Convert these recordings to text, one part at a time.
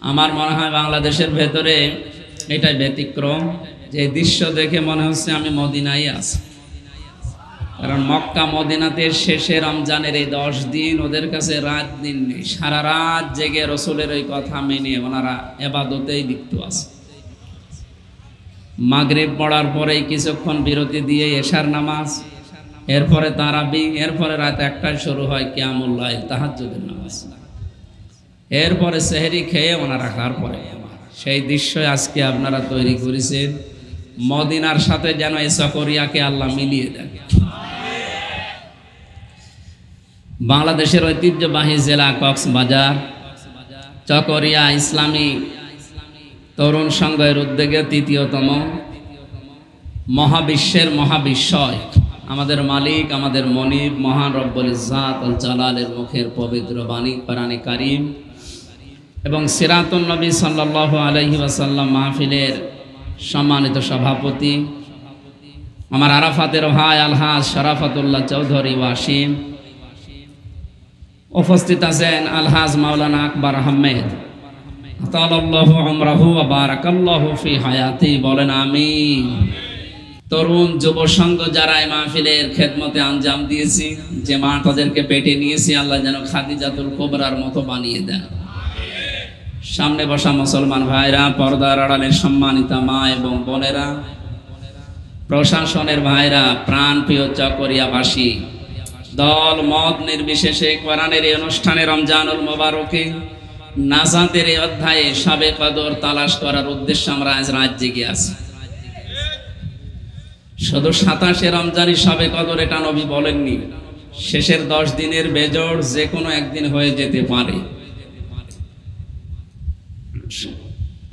আমার মনে হয় বাংলাদেশের ভেতরে এটাই ব্যতিক্রম, যে দৃশ্য দেখে মনে হচ্ছে আমি মদিনায় আছি। কারণ মক্কা মদিনাতে শেষে রমজানের এই 10 দিন ওদের কাছে রাত দিন নেই, সারা রাত জেগে রসুলের ওই কথা মেনে ওনারা ইবাদতেই লিপ্ত আছে। মাগরিব পড়ার পরেই কিছুক্ষণ বিরতি দিয়ে এশার নামাজ, এরপরে তারাবি, এরপরে রাত 1টায় শুরু হয় কিয়ামুল লাইল, তাহাজ্জুদের নামাজ, এরপরে সেহরি খেয়ে ওনারা রাখার পরে সেই দৃশ্য আজকে আপনারা তৈরি করেছেন। মদিনার সাথে যেন এই চকরিয়াকে আল্লাহ মিলিয়ে দেন। বাংলাদেশের ঐতিহ্যবাহী জেলা কক্সবাজার, চকরিয়া ইসলামী তরুণ সংঘের উদ্যোগে ৩য়তম মহাবিশ্বের মহাবিশ্বয় আমাদের মালিক, আমাদের মনিব মহান রব্বুল ইজ্জাত আল জালালের মুখের পবিত্র বাণী কোরআনে কারীম এবং সিরাতুন নবী সাল্লাল্লাহু আলাইহি ওয়াসাল্লাম মাহফিলের সম্মানিত সভাপতি আমার আরাফাতের ভাই আলহাজ শরাফতুল্লাহ চৌধুরী ওয়াসিম, উপস্থিত আছেন আলহাজ মাওলানা আকবর আহমেদ, আতালাল্লাহু উমরাহু ওয়া বারাকাল্লাহু ফি হায়াতি, বলেন আমিন। তরুণ যুব সংঘ যারা এই মাহফিলের খেদমতে আঞ্জাম দিয়েছি, যে মা তাদেরকে পেটে নিয়েছি, আল্লাহ যেন খাদিজাতুল কুবরার মতো বানিয়ে দেন। সামনে বসা মুসলমান ভাইরা, পর্দার আড়ালের সম্মানিতা মা এবং বোনেরা, প্রশাসনের ভাইরা, প্রাণ প্রিয় চকরিয়াবাসী, দল মত নির্বিশেষে কোরআনের এই অনুষ্ঠানে রমজানুল মোবারকে নাজাতের এই অধ্যায়ে শবে কদর তালাশ করার উদ্দেশ্যে আমরা আজ রাত জেগে আছি। শুধু 27শে রমজানই শবে কদর এটা নবী বলেননি, শেষের 10 দিনের বেজোড় যে কোনো একদিন হয়ে যেতে পারে।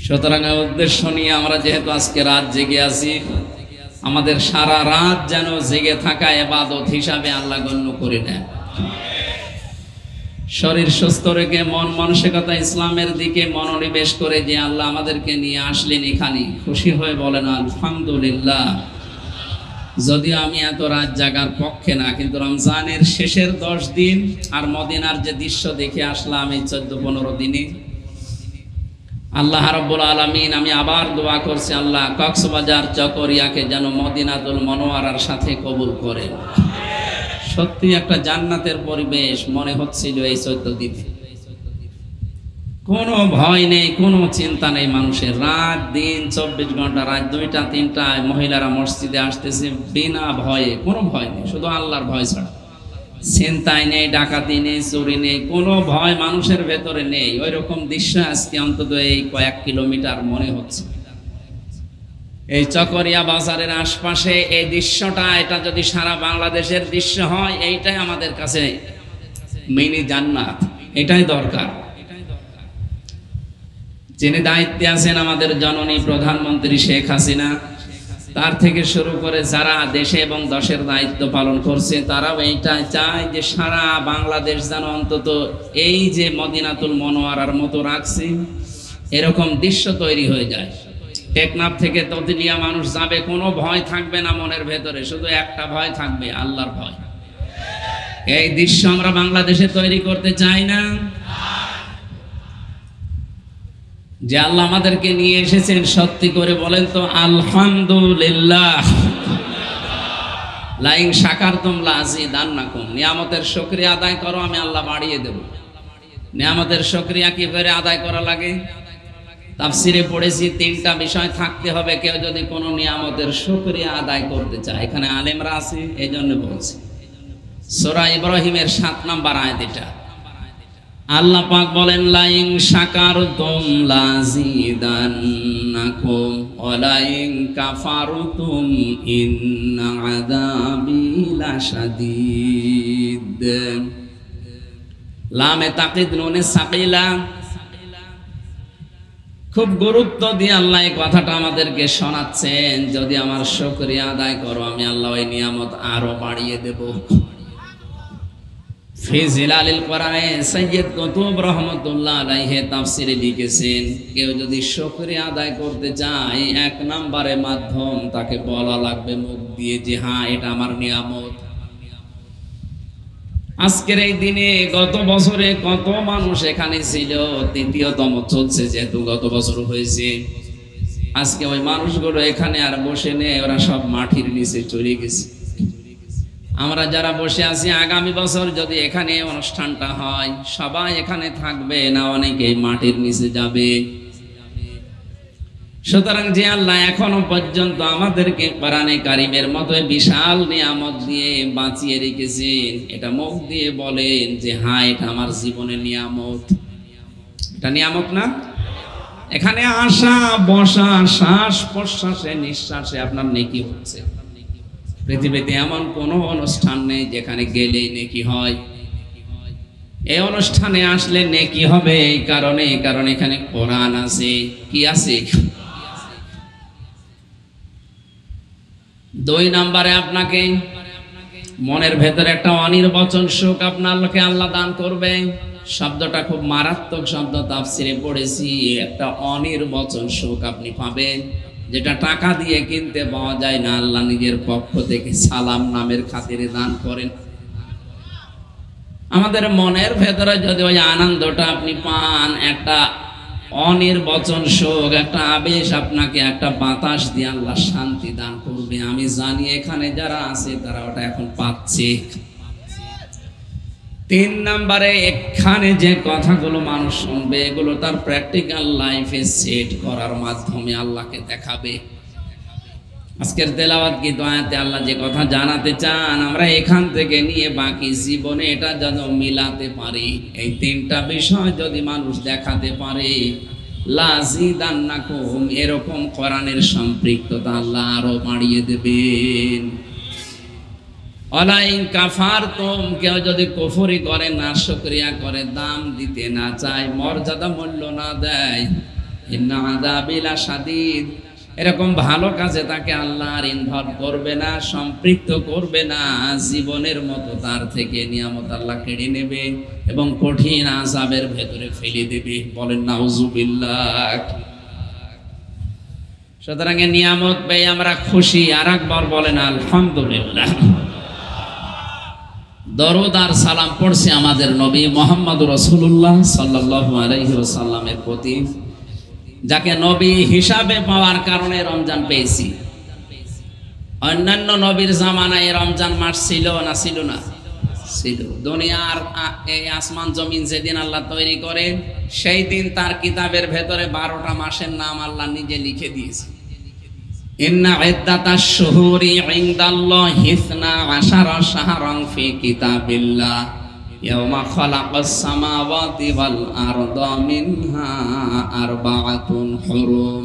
সুতরাং উদ্দেশ্য নিয়ে আমরা যেহেতু আজকে রাত জেগে আছি, আমাদের সারা রাত যেন জেগে থাকা ইবাদত হিসাবে আল্লাহ গণ্য করে নেন। শরীর সুস্থ রেখে মন মানসিকতা ইসলামের দিকে মনোনিবেশ করে যে আল্লাহ আমাদেরকে নিয়ে আসলেন এখানে, খুশি হয়ে বলেন আলহামদুলিল্লাহ। যদিও আমি এত রাত জাগার পক্ষে না, কিন্তু রমজানের শেষের 10 দিন আর মদিনার যে দৃশ্য দেখে আসলাম এই 14-15 দিনে, আল্লাহ রাব্বুল আলামিন, আমি আবার দোয়া করছি আল্লাহ কক্সবাজার চকরিয়াকে যেন মদিনাতুল মনোয়ারার সাথে কবুল করেন। সত্যি একটা জান্নাতের পরিবেশ মনে হচ্ছিল এই 14 দিনে। কোনো ভয় নেই, কোনো চিন্তা নেই মানুষের, রাত দিন 24 ঘন্টা, রাত 2টা 3টায় মহিলারা মসজিদে আসতেছে বিনা ভয়ে, কোনো ভয় নেই, শুধু আল্লাহর ভয় ছাড়া। চিন্তাই নেই, ডাকাতি নেই, চুরি নেই, কোনো ভয় মানুষের ভেতরে নেই। ওই রকম দৃশ্য আজকে অন্তত এই কয়েক কিলোমিটার মনে হচ্ছে। এই চকরিয়া বাজারের আশপাশে এই দৃশ্যটা, এটা যদি সারা বাংলাদেশের দৃশ্য হয়, এইটাই আমাদের কাছে মিনি জান্নাত, এটাই দরকার। যিনি দায়িত্বে আছেন আমাদের জননী প্রধানমন্ত্রী শেখ হাসিনা, তার থেকে শুরু করে যারা দেশে এবং দেশের দায়িত্ব পালন করছে, তারাও এইটাই চায় যে সারা বাংলাদেশ যেন অন্তত এই যে মদিনাতুল মনোয়ারার মতো রাখছি, এরকম দৃশ্য তৈরি হয়ে যায়। টেকনাফ থেকে ততিলিয়া মানুষ যাবে, কোনো ভয় থাকবে না মনের ভেতরে, শুধু একটা ভয় থাকবে, আল্লাহর ভয়। এই দৃশ্য আমরা বাংলাদেশে তৈরি করতে চাই না। যে আল্লাহ আমাদেরকে নিয়ে এসেছেন, সত্যি করে বলেন তো আলহামদুলিল্লাহ। লাইন শাকারতুম লাযিদান্নাকুম, নিয়ামতের শুকরিয়া আদায় করো, আমি আল্লাহ বাড়িয়ে দেব। নিয়ামতের শুকরিয়া কি করে আদায় করা লাগে? তাফসিরে পড়েছি 3টা বিষয় থাকতে হবে কেউ যদি কোনো নিয়ামতের শুকরিয়া আদায় করতে চায়। এখানে আলেমরা আছে, এই জন্য বলছি। সূরা ইব্রাহিমের 7 নম্বর আয়াত এটা। আল্লাহ পাক বলেন লাইন শাকারতুম লাযিদান্নাকুম ওয়া লাইন কাফারতুম ইন্না আযাবি লাশাদীদ। লামে তাকিদ নুনে সাকিলা, খুব গুরুত্ব দিয়ে আল্লাহ এই কথাটা আমাদেরকে শোনাচ্ছেন, যদি আমার শুকরিয়া আদায় করো, আমি আল্লাহ ওই নিয়ামত আরো বাড়িয়ে দেব। ফি জিলালিল কোরআনে সৈয়দ কুতুব রহমাতুল্লাহ আলাইহি তাফসিরে লিখেছেন, কেউ যদি শুকরিয়া আদায় করতে চায়, 1 নম্বরে মাধ্যম তাকে বলা লাগবে মুখ দিয়ে যে হ্যাঁ এটা আমার নিয়ামত। আজকের এই দিনে গত বছরে কত মানুষ এখানে ছিল, তৃতীয়তম চলছে যেহেতু গত বছর হয়েছে। আজকে ওই মানুষগুলো এখানে আর বসে নেই, ওরা সব মাটির নিচে চলে গেছে। আমরা যারা বসে আছি, আগামী বছর যদি এখানে অনুষ্ঠানটা হয়, সবাই এখানে থাকবে না, অনেকে মাটির নিচে যাবে। সুতরাং যে আল্লাহ এখনো পর্যন্ত আমাদেরকে কোরআনে কারিমের মতো বিশাল নিয়ামত দিয়ে বাঁচিয়ে রেখেছেন, এটা মুখ দিয়ে বলেন যে হ্যাঁ, এটা আমার জীবনের নিয়ামত। এটা নিয়ামত না? এখানে আসা বসা, শ্বাস প্রশ্বাসে নিঃশ্বাসে আপনার নেকি হচ্ছে। পৃথিবীতে এমন কোনো অনুষ্ঠান নেই যেখানে গেলেই নেকি হয়। এই অনুষ্ঠানে আসলে নেকি হবে এই কারণে, কারণ এখানে কোরআন আছে। কি আছে? 2 নম্বরে আপনাকে মনের ভেতরে একটা অনির্বচন সুখ আপনাকে আল্লাহ দান করবে। শব্দটা খুব মারাত্মক শব্দ, তাফসিরে পড়েছি। একটা অনির্বচন সুখ আপনি পাবেন, যেটা টাকা দিয়ে কিনতে পাওয়া যায় না। আল্লাহ নিজের পক্ষ থেকে সালাম নামের খাতিরে দান করেন। আমাদের মনের ভেতরে যদি ওই আনন্দটা আপনি পান, একটা অনির্বচন সুখ, একটা আবেশ, আপনাকে একটা বাতাস দিয়ে আল্লাহ শান্তি দান করবে। আমি জানি এখানে যারা আছে তারা ওটা এখন পাচ্ছে। 3 নম্বরে, এখানে যে কথাগুলো মানুষ শুনবে, এগুলো তার প্র্যাকটিক্যাল লাইফে সেট করার মাধ্যমে আল্লাহকে দেখাবে। আজকের তেলাওয়াত কি দয়াতে আল্লাহ যে কথা জানাতে চান, আমরা এখান থেকে নিয়ে বাকি জীবনে এটা যেন মিলাতে পারি। এই 3টা বিষয় যদি মানুষ দেখাতে পারে, লাযিদান্নাকুম, এরকম কোরআনের সম্পৃক্ততা আল্লাহ আরো বাড়িয়ে দেবেন। অলাইন কাফারতুম, কেউ যদি কুফরি করে, না শুকরিয়া করে, দাম দিতে না চায়, মর্যাদা মূল্য না দেয়, ইন্না আযাবি লাশাদীদ, এরকম ভালো কাজে তাকে আল্লাহ আর ইনভলভ করবে না, সম্পৃক্ত করবে না। জীবনের মতো তার থেকে নিয়ামত আল্লাহ কেড়ে নেবে এবং কঠিন আযাবের ভেতরে ফেলে দেবে। বলেন নাউযুবিল্লাহ। সুতরাং নিয়ামত পেয়ে আমরা খুশি। আর একবার বলেন আলহামদুলিল্লাহ। দরুদ আর সালাম পড়ছে আমাদের নবী মুহাম্মদ রাসূলুল্লাহ সাল্লাল্লাহু আলাইহি ওয়াসাল্লামের প্রতি, যাকে নবী হিসাবে পাওয়ার কারণে রমজান পেয়েছি। অন্যান্য নবীর জামানায় রমজান মাস ছিল না? ছিল না? ছিল। দুনিয়ার এই আসমান জমিন যেদিন আল্লাহ তৈরি করে, সেই দিন তার কিতাবের ভেতরে 12টা মাসের নাম আল্লাহ নিজে লিখে দিয়েছে। ইন্না ইদ্দাতাশ শুহুরি ইনদাল্লাহি 12 শাহরান ফি কিতাবিল্লাহ ইয়াওমা খালাকাস সামাওয়াতি ওয়াল আরদা মিনহা আরবাআতুন হুরুম।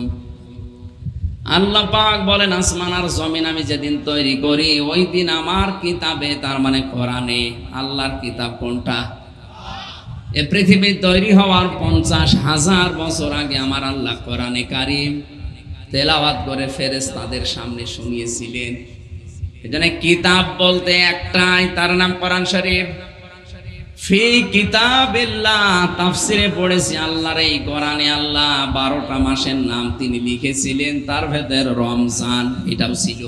আল্লাহ পাক বলেন, আসমান আর জমিন আমি যেদিন তৈরি করি, ওই দিন আমার কিতাবে, তার মানে কোরআনে, আল্লাহর কিতাব কোনটা? এ পৃথিবী তৈরি হওয়ার 50,000 বছর আগে আমার আল্লাহ কোরআনে কারীম তেলাওয়াত করে ফেরেশতাদের সামনে শুনিয়েছিলেন। এজন্য কিতাব বলতে একটাই, তার নাম কোরআন শরীফ। ফি কিতাবিল্লাহ, তাফসিরে পড়েছি আল্লাহর এই কোরআনে আল্লাহ 12টা মাসের নাম তিনি লিখেছিলেন, তার ভেতর রমজান এটাও ছিল।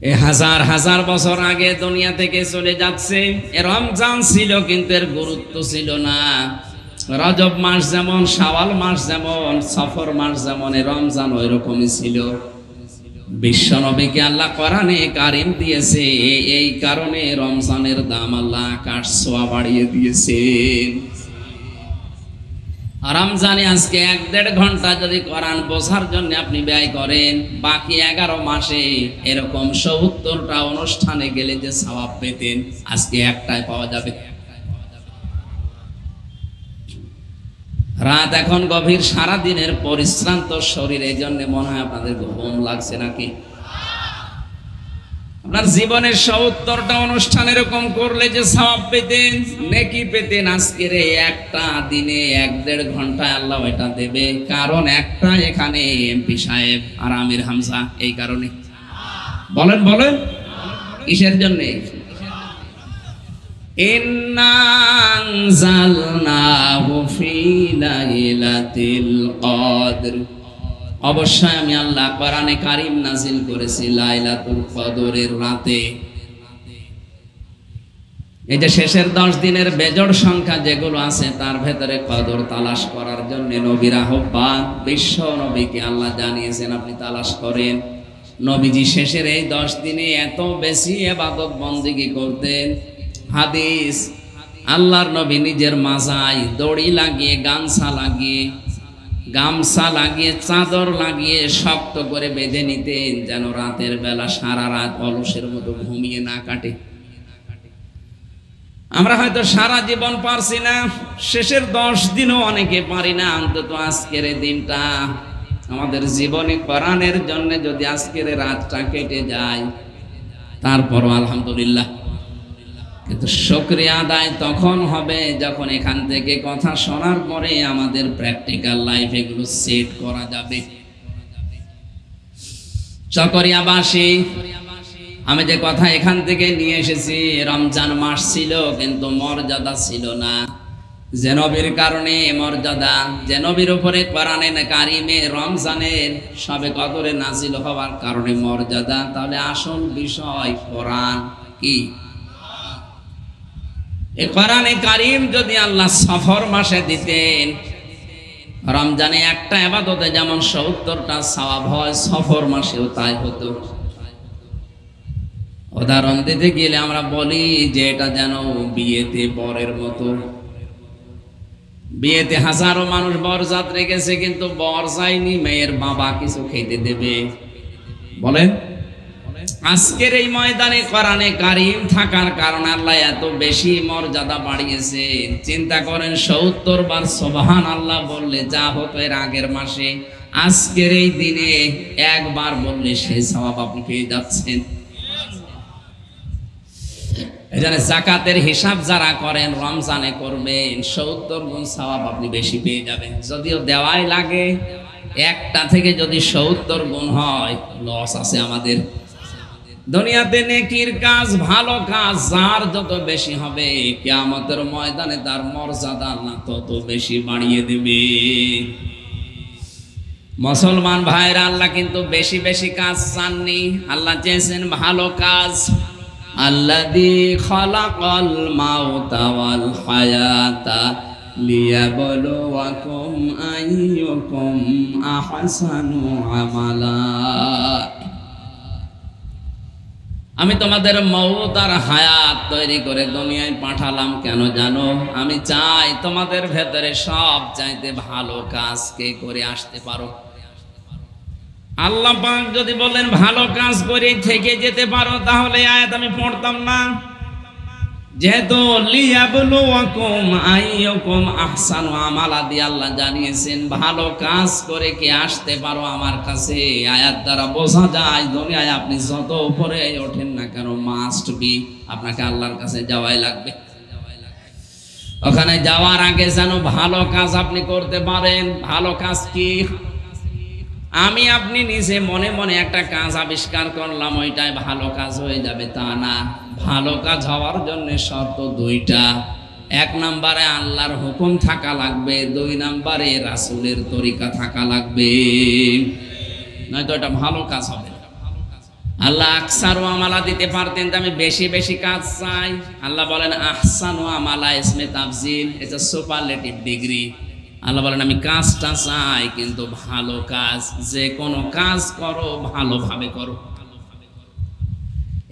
এই হাজার হাজার বছর আগে দুনিয়া থেকে চলে যাচ্ছে, এ রমজান ছিল, কিন্তু এর গুরুত্ব ছিল না। রজব মাস যেমন, শাওয়াল মাস যেমন, সফর মাস যেমন, এ রমজান ওই রকমই ছিল। বিশ্ব নবীকে আল্লাহ কোরআনে কারীম দিয়েছে, এই কারণে রমজানের দাম আল্লাহ আকাশ ছোঁয়া বাড়িয়ে দিয়েছেন। রমজানে আজকে 1-1.5 ঘন্টা যদি কোরআন বোঝার জন্য আপনি ব্যয় করেন, বাকি 11 মাসে এরকম 70টা অনুষ্ঠানে গেলে যে সওয়াব পেতেন, আজকে একটাই পাওয়া যাবে। রাত এখন গভীর, সারা দিনের পরিশ্রান্ত শরীর, এই জন্য মনে হয় আপনাদের ঘুম লাগছে নাকি? আপনার জীবনের 70টা অনুষ্ঠান এরকম করলে যে সওয়াব পেতেন, নেকি পেতেন, আজকের একটা দিনে 1-1.5 ঘন্টায় আল্লাহ এটা দেবে। কারণ একটা এখানে এমপি সাহেব আর আমির হামজা, এই কারণে। বলেন বলেন, কিসের জন্যে? ইন্না আনজালনাহু ফি লাইলাতিল কদর, অবশ্যই আমি আল্লাহ কোরআনে কারীম নাজিল করেছি লাইলাতুল কদরের রাতে। এই যে শেষের 10 দিনের বেজোড় সংখ্যা যেগুলো আছে তার ভেতরে কদর তালাশ করার জন্য নবীর আহ্বান, বিশ্ব নবীকে আল্লাহ জানিয়েছেন আপনি তালাশ করেন। নবীজি শেষের এই 10 দিনে এত বেশি ইবাদত বন্দেগী করতেন। হাদিস, আল্লাহর নবী নিজের মাজায় দড়ি লাগিয়ে, গামছা লাগিয়ে, চাদর লাগিয়ে শক্ত করে বেঁধে নিতেন, যেন রাতের বেলা সারা রাত অলসের মতো ঘুমিয়ে না কাটে। আমরা হয়তো সারা জীবন পারছি না, শেষের 10 দিনও অনেকে পারি না, অন্তত আজকের এই দিনটা আমাদের জীবনে কোরআনের জন্য যদি আজকের রাতটা কেটে যায় তারপরও আলহামদুলিল্লাহ। কিন্তু শুকরিয়া আদায় তখন হবে যখন এখান থেকে কথা শোনার পরে আমাদের প্র্যাকটিক্যাল লাইফ এগুলো সেট করা যাবে। চকরিয়াবাসী, আমি যে কথা এখান থেকে নিয়ে এসেছি, রমজান মাস ছিল কিন্তু মর্যাদা ছিল না। যে নবীর কারণে মর্যাদা, যে নবীর উপরে কোরআনে কারিমে রমজানের সবে কদরে নাজিল হওয়ার কারণে মর্যাদা, তাহলে আসল বিষয় কোরআন কি? এই কোরআনে কারিম যদি আল্লাহ সফর মাসে দিতেন, রমজানে একটা ইবাদতে যেমন ৭০টা সওয়াব হয়, সফর মাসেও তাই হতো। উদাহরণ দিতে গেলে আমরা বলি যে এটা যেন বিয়েতে বরের মতো। বিয়েতে হাজারো মানুষ বরযাত্রী গেছে কিন্তু বর যায়নি, মেয়ের বাবা কিছু খেতে দেবে? বলেন। আজকের এই ময়দানে কোরআনে কারিম থাকার কারণে আল্লাহ এত বেশি মর্যাদা বাড়িয়েছে। চিন্তা করেন, ৭০ বার সুবহানাল্লাহ বললে যা হতো এর আগের মাসে, আজকের এই দিনে একবার বললে সেই সওয়াব আপনি পেয়ে যাচ্ছেন। এজন্য যাকাতের হিসাব যারা করেন রমজানে করবেন, ৭০ গুণ সওয়াব আপনি বেশি পেয়ে যাবেন। যদিও দেওয়াই লাগে, একটা থেকে যদি ৭০ গুণ হয় লস আছে আমাদের। দুনিয়াতে নেকির কাজ, ভালো কাজ যার যত বেশি হবে, কিয়ামতের ময়দানে তার মর্যাদা আল্লাহ তত বেশি বাড়িয়ে দেবে। মুসলমান ভাইরা, আল্লাহ কিন্তু বেশি বেশি কাজ চাননি, আল্লাহ চেয়েছেন ভালো কাজ। আল্লাযী খালাকাল মাউতা ওয়াল হায়াতা লিয়াবলুয়াকুম আইয়ুকুম আহসানু আমালা। আমি তোমাদের মওত আর হায়াত তৈরি করে দুনিয়ায় পাঠালাম কেন জানো? আমি চাই তোমাদের ভেতরে সব চাইতে ভালো কাজ কে করে আসতে পারো। আল্লাহ পাক যদি বলেন ভালো কাজ করে থেকে যেতে পারো, তাহলে আয়াত আমি পড়তাম না। যেহেতু লিয়াবলুয়াকুম আইয়ুকুম আহসানু আমালা দিয়ে আল্লাহ জানিয়েছেন ভালো কাজ করে কে আসতে পারো আমার কাছে, আয়াত দ্বারা বোঝা যায় দুনিয়ায় আপনি যত উপরে ওঠেন না কেন, মাস্ট বি আপনাকে আল্লাহর কাছে যাওয়াই লাগবে। ওখানে যাওয়ার আগে যেন ভালো কাজ আপনি করতে পারেন। ভালো কাজ কি? আমি আপনি নিজে মনে মনে একটা কাজ আবিষ্কার করলাম, ওইটাই ভালো কাজ হয়ে যাবে তা না। ভালো কাজ হওয়ার জন্য শর্ত 2টা। 1 নম্বরে আল্লাহর হুকুম থাকা লাগবে, 2 নম্বরে রাসূলের তরিকা থাকা লাগবে, নয়তো এটা ভালো কাজ হবে না। আল্লাহ আকসারু আমালা দিতে পারতেন, আমি বেশি বেশি কাজ চাই। আল্লাহ বলেন আহসানু আমালা ইসমে তাফজিল, এটা সুপারলেটিভ ডিগ্রি। আল্লাহ বলেন আমি কাজটা চাই কিন্তু ভালো কাজ। যে কোনো কাজ করো ভালোভাবে করো।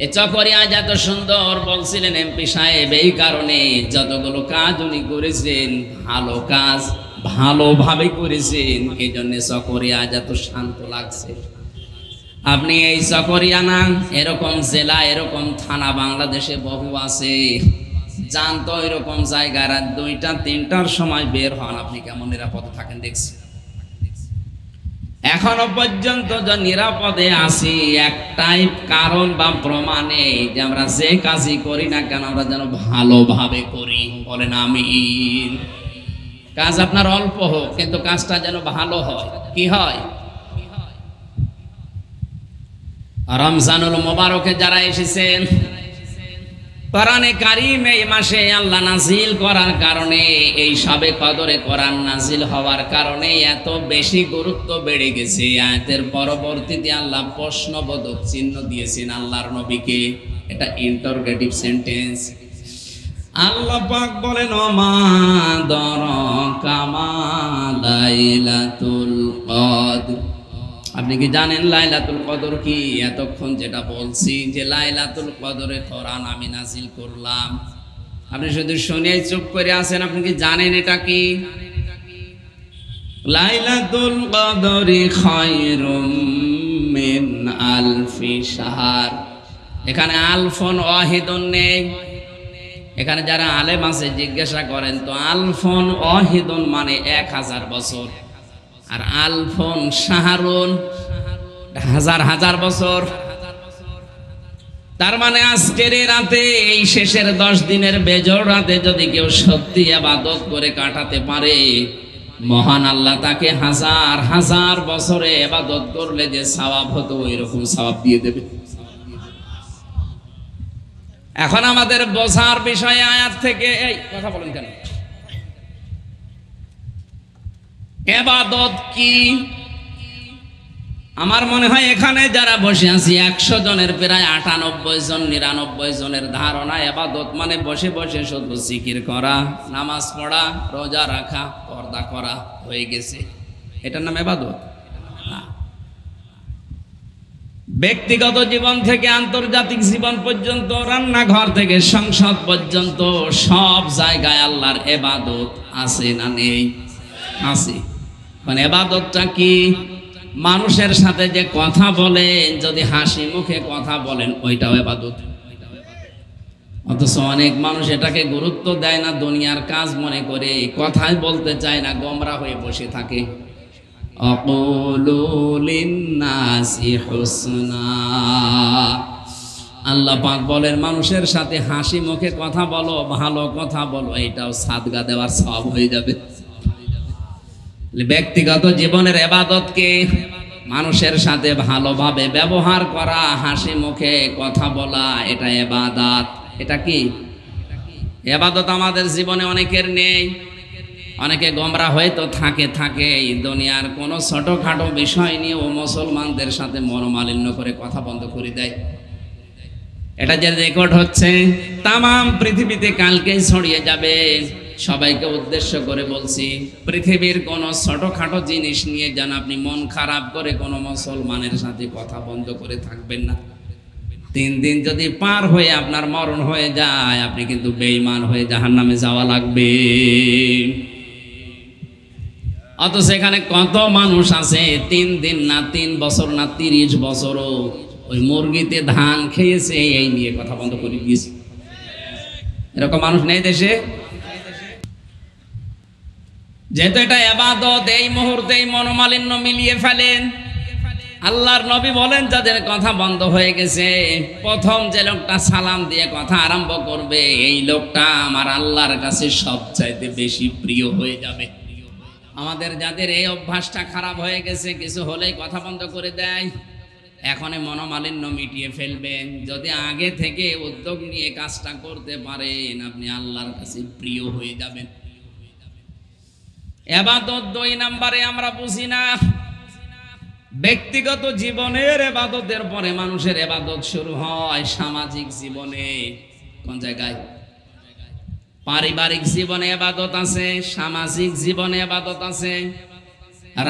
এ চকরিয়া এত সুন্দর বলছিলেন এমপি সাহেব, এই কারণে যতগুলো কাজ উনি করেছেন ভালো কাজ ভালোভাবে করেছেন, এই জন্য চকরিয়া এত শান্ত লাগছে। আপনি এই চকরিয়া না, এরকম জেলা এরকম থানা বাংলাদেশে বহু আছে। জানতো এরকম জায়গায় রাত 2টা 3টার সময় বের হন, আপনি কেমন নিরাপদে থাকেন দেখছি। এখনো পর্যন্ত যে নিরাপদে আছি একটাই কারণ বা প্রমাণে, যে আমরা যে কাজই করি না কেন আমরা যেন ভালোভাবে করি। বলেন আমিন। কাজ আপনার অল্প হোক কিন্তু কাজটা যেন ভালো হয়। কি হয়? রমজানুল মোবারকে যারা এসেছেন, কোরআনে কারিম এই মাসে আল্লাহ নাজিল করার কারণে, এই সবে কদরে কোরআন নাজিল হওয়ার কারণে এত বেশি গুরুত্ব বেড়ে গেছে। আয়াতের পরবর্তীতে আল্লাহ প্রশ্নবোধক চিহ্ন দিয়েছেন আল্লাহর নবীকে, এটা ইন্টারোগেটিভ সেন্টেন্স। আল্লাহ পাক বলেন ওমা দরকা মা লাইলাতুল কদর। আপনি কি জানেন লাইলাতুল কদর কি? এতক্ষণ যেটা বলছি যে লাইলাতুল কদরে কোরআন আমি নাজিল করলাম, আপনি শুধু শুনে চুপ করে আছেন। আপনি কি জানেন এটা কি? লাইলাতুল কদরি খায়রুম মিন আলফি শাহর। এখানে আলফন ওয়াহিদুন নেই। এখানে যারা আলেম আছে জিজ্ঞাসা করেন তো আলফন ওয়াহিদুন মানে 1000 বছর, আর আলফন শাহরুন হাজার হাজার বছর। তার মানে আজকের এই রাতে, এই শেষের 10 দিনের বেজোড় রাতে যদি কেউ সত্যি ইবাদত করে কাটাতে পারে, মহান আল্লাহ তাকে হাজার হাজার বছরে ইবাদত করলে যে সওয়াব হতো ওই রকম সওয়াব দিয়ে দেবে। এখন আমাদের বোঝার বিষয় আয়াত থেকে, এই কথা বলেন কেন? ইবাদত কি? আমার মনে হয় এখানে যারা বসে আছি 100 জনের প্রায় 98 জন 99 জনের ধারণা ইবাদত মানে বসে বসে শুধু জিকির করা, নামাজ পড়া, রোজা রাখা, পর্দা করা হয়ে গেছে। এটার নাম ইবাদত? ব্যক্তিগত জীবন থেকে আন্তর্জাতিক জীবন পর্যন্ত, রান্নাঘর থেকে সংসদ পর্যন্ত সব জায়গায় আল্লাহর ইবাদত আছে না নেই? আছে। মানে ইবাদতটা কি? মানুষের সাথে যে কথা বলেন, যদি হাসি মুখে কথা বলেন ওইটাও ইবাদত। অথচ অনেক মানুষ এটাকে গুরুত্ব দেয় না, দুনিয়ার কাজ মনে করে কথাই বলতে চায় না, গোমরা হয়ে বসে থাকে। আকুলু লিন্নাসি হুসনা। আল্লাহ পাক বলেন মানুষের সাথে হাসি মুখে কথা বলো, ভালো কথা বলো, এটাও সাদগা দেওয়ার সওয়াব হয়ে যাবে। ব্যক্তিগত জীবনের ইবাদতকে মানুষের সাথে ভালোভাবে ব্যবহার করা, হাসি মুখে কথা বলা, এটা ইবাদত। এটা কি ইবাদত? আমাদের জীবনে অনেকের নেই। অনেকে গোমরা হয়তো থাকে এই দুনিয়ার কোনো ছোটখাটো বিষয় নিয়ে ও মুসলমানদের সাথে মনোমালিন্য করে কথা বন্ধ করে দেয়। এটা যে রেকর্ড হচ্ছে তামাম পৃথিবীতে কালকেই ছড়িয়ে যাবে। সবাইকে উদ্দেশ্য করে বলছি, পৃথিবীর কোনো ছোটখাটো জিনিস নিয়ে যেন আপনি মন খারাপ করে কোনো মুসলমানের সাথে কথা বন্ধ করে থাকবেন না। 3 দিন যদি পার হয়ে আপনার মরণ হয়ে যায়, আপনি কিন্তু বেঈমান হয়ে জাহান্নামে যাওয়া লাগবে। অথচ এখানে কত মানুষ আছে 3 দিন না, 3 বছর না, 30 বছরও ওই মুরগিতে ধান খেয়েছে, এই নিয়ে কথা বন্ধ করে দিয়েছে। এরকম মানুষ নেই দেশে? যেহেতু এটা ইবাদত, এই মুহূর্তে মনোমালিন্য মিলিয়ে ফেলেন। আল্লাহর নবী বলেন যাদের কথা বন্ধ হয়ে গেছে, প্রথম যে লোকটা সালাম দিয়ে কথা আরম্ভ করবে, এই লোকটা আমার আল্লাহর কাছে সবচাইতে বেশি প্রিয় হয়ে যাবে। আমাদের যাদের এই অভ্যাসটা খারাপ হয়ে গেছে, কিছু হলেই কথা বন্ধ করে দেয়, এখনই মনোমালিন্য মিটিয়ে ফেলবেন। যদি আগে থেকে উদ্যোগ নিয়ে কাজটা করতে পারেন, আপনি আল্লাহর কাছে প্রিয় হয়ে যাবেন। ইবাদত 2 নম্বরে আমরা বুঝি না। ব্যক্তিগত জীবনের ইবাদতের পরে মানুষের ইবাদত শুরু হয় সামাজিক জীবনে। কোন জায়গায়? পারিবারিক জীবনে ইবাদত আছে, সামাজিক জীবনে ইবাদত আছে,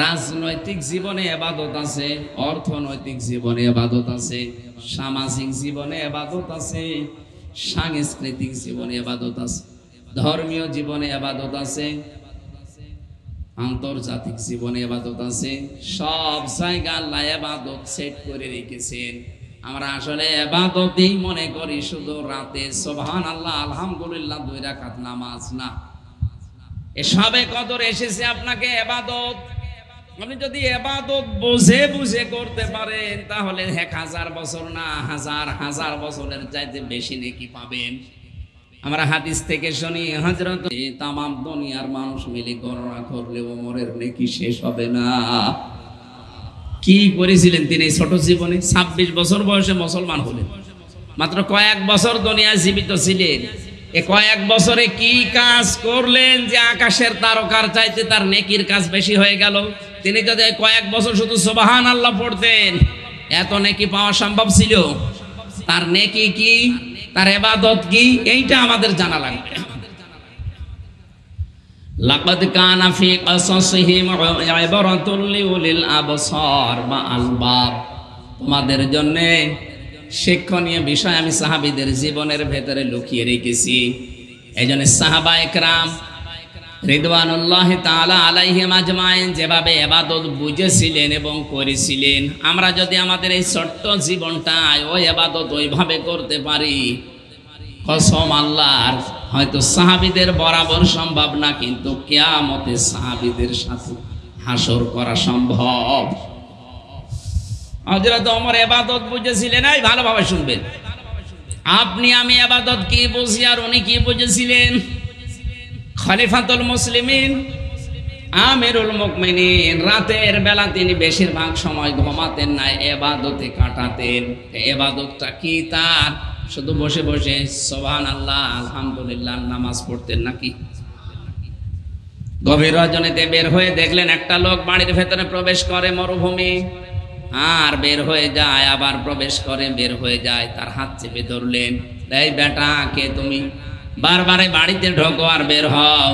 রাজনৈতিক জীবনে ইবাদত আছে, অর্থনৈতিক জীবনে ইবাদত আছে, সামাজিক জীবনে ইবাদত আছে, সাংস্কৃতিক জীবনে ইবাদত আছে, ধর্মীয় জীবনে ইবাদত আছে, আন্তর্জাতিক জীবনে ইবাদত আছে। সব জায়গায় আল্লাহ ইবাদত সেট করে রেখেছেন। আমরা আসলে ইবাদতই মনে করি শুধু রাতে সুবহানাল্লাহ আলহামদুলিল্লাহ 2 রাকাত নামাজ না। এসবে কদর এসেছে আপনাকে ইবাদত। আপনি যদি ইবাদত বুঝে বুঝে করতে পারেন, তাহলে 1000 বছর না, হাজার হাজার বছরের চাইতে বেশি নেকি পাবেন। আমরা হাদিস থেকে শুনি, হযরত তামাম দুনিয়ার মানুষ মিলে গণনা করলে ওমরের নেকি শেষ হবে না। কি করেছিলেন তিনি ছোট জীবনে? 26 বছর বয়সে মুসলমান হলেন। মাত্র কয়েক বছর দুনিয়ায় জীবিত ছিলেন। এ কয়েক বছরে কি কাজ করলেন যে আকাশের তারকার চাইতে তার নেকির কাজ বেশি হয়ে গেল? তিনি যদি কয়েক বছর শুধু সুবহানাল্লাহ পড়তেন, এত নেকি পাওয়া সম্ভব ছিল? তার নেকি কি তার ইবাদত কি এইটা আমাদের জানা লাগবে। লাকাদ কানা ফি কাসাসিহিম ইবরাতুল লিউলিল আবসার বা আলবাব, তোমাদের জন্য শিক্ষণীয় বিষয় আমি সাহাবীদের জীবনের ভেতরে লুকিয়ে রেখেছি। এইজন্য সাহাবায়ে কেরাম রিদওয়ানুল্লাহি তাআলা আলাইহিম আজমাইন যেভাবে ইবাদত বুঝেছিলেন এবং করেছিলেন, আমরা যদি আমাদের এই ছোট্ট জীবনটায় ওই ইবাদত ওইভাবে করতে পারি, কসম আল্লাহর, হয়তো সাহাবীদের বরাবর সম্ভব না, কিন্তু কিয়ামতে সাহাবীদের সাথে হাসর করা সম্ভব। হযরত ওমর ইবাদত বুঝেছিলেন, এই ভালোভাবে শুনবেন, আপনি আমি ইবাদত কি বুঝি আর উনি কি বুঝেছিলেন। খলিফাতুল মুসলিমিন আমিরুল মুমিনিন, রাতের বেলা তিনি বেশিরভাগ সময় ঘুমাতেন না, ইবাদতে কাটাতেন। ইবাদতটা কি তার? শুধু বসে বসে সুবহানাল্লাহ আলহামদুলিল্লাহ নামাজ পড়তেন নাকি? গভীর রজনীতে বের হয়ে দেখলেন একটা লোক বাড়ির ভেতরে প্রবেশ করে, মরুভূমি, আর বের হয়ে যায়, আবার প্রবেশ করে বের হয়ে যায়। তার হাত চেপে ধরলেন, এই বেটা কে তুমি? বারবারে বাড়িতে ঢোকো আর বের হও।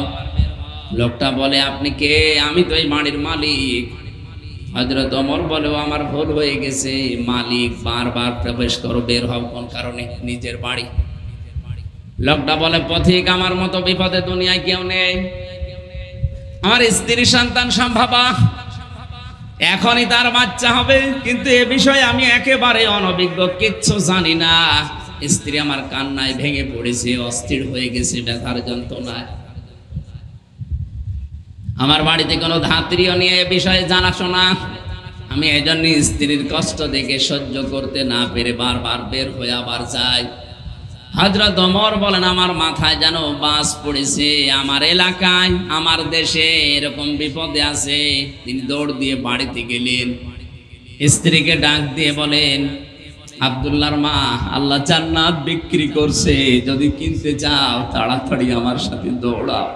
লোকটা বলে, আপনি কে? আমি তো এই বাড়ির মালিক। হযরত ওমর বলে, আমার ভুল হয়ে গেছে, মালিক, বারবার প্রবেশ করো বের হও, কোন কারণে? নিজের বাড়ি। লোকটা বলে, পথিক, আমার মতো বিপদে দুনিয়ায় কেউ নেই, আমার স্ত্রী সন্তান সম্ভবা, এখনই তার বাচ্চা হবে, কিন্তু এ বিষয়ে আমি একেবারে অনভিজ্ঞ, কিচ্ছু জানি না। স্ত্রী আমার কান্নায় ভেঙে পড়েছে, অস্থির হয়ে গেছে ব্যথার যন্ত্রণায়। আমার বাড়িতে কোনো ধাত্রীও নিয়ে এ বিষয়ে জানাশোনা, আমি এজন্য স্ত্রীর কষ্ট দেখে সহ্য করতে না পেরে বারবার বের হয়ে আবার যাই। হযরত ওমর বলেন, আমার মাথায় যেন বাজ পড়েছে, আমার এলাকায় আমার দেশে এরকম বিপদে আছে। তিনি দৌড় দিয়ে বাড়িতে গেলেন, স্ত্রীকে ডাক দিয়ে বলেন, আব্দুল্লাহর মা আল্লাহ জান্নাত বিক্রি করছে, যদি কিনতে চাও তাড়াতাড়ি আমার সাথে দৌড়াও।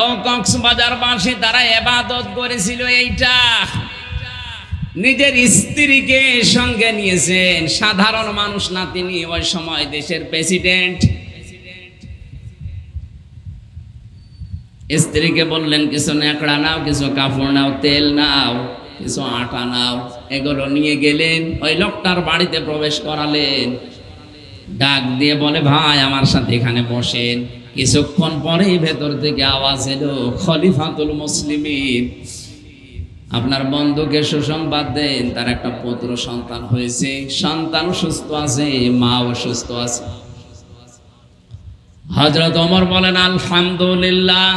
ও কক্সবাজারবাসী, তারা ইবাদত করেছিল এইটা, নিজের স্ত্রীকে সঙ্গে নিয়েছেন। সাধারণ মানুষ না তিনি, ওই সময় দেশের প্রেসিডেন্ট। স্ত্রীকে বললেন, কিছু ন্যাকড়া নাও, কিছু কাপড় নাও, তেল নাও, কিছু আটা নাও, এগুলো নিয়ে গেলেন, ওই লোকটার বাড়িতে প্রবেশ করালেন। ডাক দিয়ে বলে, ভাই আমার সাথে এখানে বসেন। কিছুক্ষণ পরেই ভেতর থেকে আওয়াজ এলো, খলিফাতুল মুসলিমিন, আপনার বন্ধুকে সুসংবাদ দেন, তার একটা পুত্র সন্তান হয়েছে, সন্তান সুস্থ আছে, মাও সুস্থ আছে। হযরত ওমর বলেন, আলহামদুলিল্লাহ।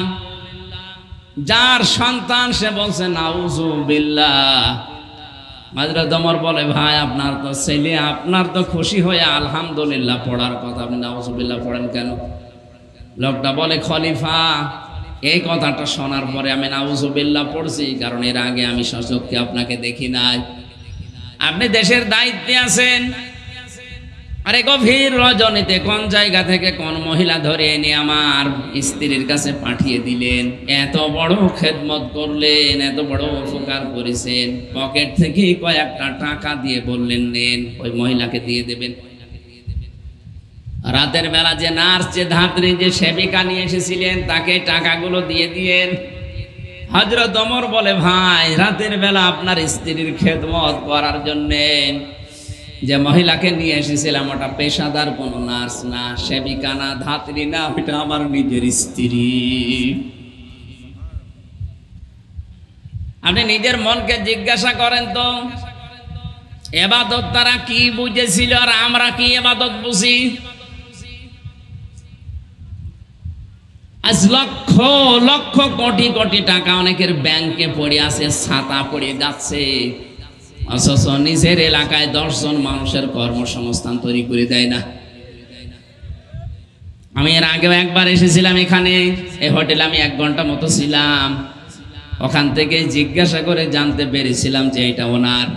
যার সন্তান সে বলছে নাউজুবিল্লাহ। হযরত ওমর বলে, ভাই আপনার তো ছেলে, আপনার তো খুশি হয়ে আলহামদুলিল্লাহ পড়ার কথা, আপনি নাউজুবিল্লাহ পড়েন কেন? লোকটা বলে, খলিফা, এই কথাটা শোনার পরে আমি নাউজুবিল্লাহ পড়ছি, কারণ এর আগে আমি সচক্ষে আপনাকে দেখি নাই। আপনি দেশের দায়িত্বে আছেন, আরে গভীর রজনীতে কোন জায়গা থেকে কোন মহিলা ধরে এনে আমার স্ত্রীর কাছে পাঠিয়ে দিলেন, এত বড় খেদমত করলেন, এত বড় উপকার করেছেন, পকেট থেকে কয়েকটা টাকা দিয়ে বললেন নেন, ওই মহিলাকে দিয়ে দেবেন। রাতের বেলা যে নার্স, যে ধাত্রী, যে সেবিকা নিয়ে এসেছিলেন, তাকে টাকাগুলো দিয়ে দিয়েন। হযরত ওমর বলে, ভাই রাতের বেলা আপনার স্ত্রীর খেদমত করার জন্য যে মহিলাকে নিয়ে এসেছিলাম, ওটা পেশাদার কোনো নার্স না, সেবিকা না, ধাত্রী না, ওটা আমার নিজের স্ত্রী। আপনি নিজের মনকে জিজ্ঞাসা করেন তো, ইবাদত তারা কি বুঝেছিল আর আমরা কি ইবাদত বুঝি? আজ লক্ষ লক্ষ কোটি কোটি টাকা অনেকের ব্যাংকে পড়ে আছে, ছাতা পড়ে যাচ্ছে, অথচ নিজের এলাকায় 10 জন মানুষের কর্মসংস্থান তৈরি করে দেয় না। আমি এর আগেও একবার এসেছিলাম এখানে, এই হোটেলে আমি 1 ঘন্টা মতো ছিলাম। ওখান থেকে জিজ্ঞাসা করে জানতে পেরেছিলাম যে এটা ওনার।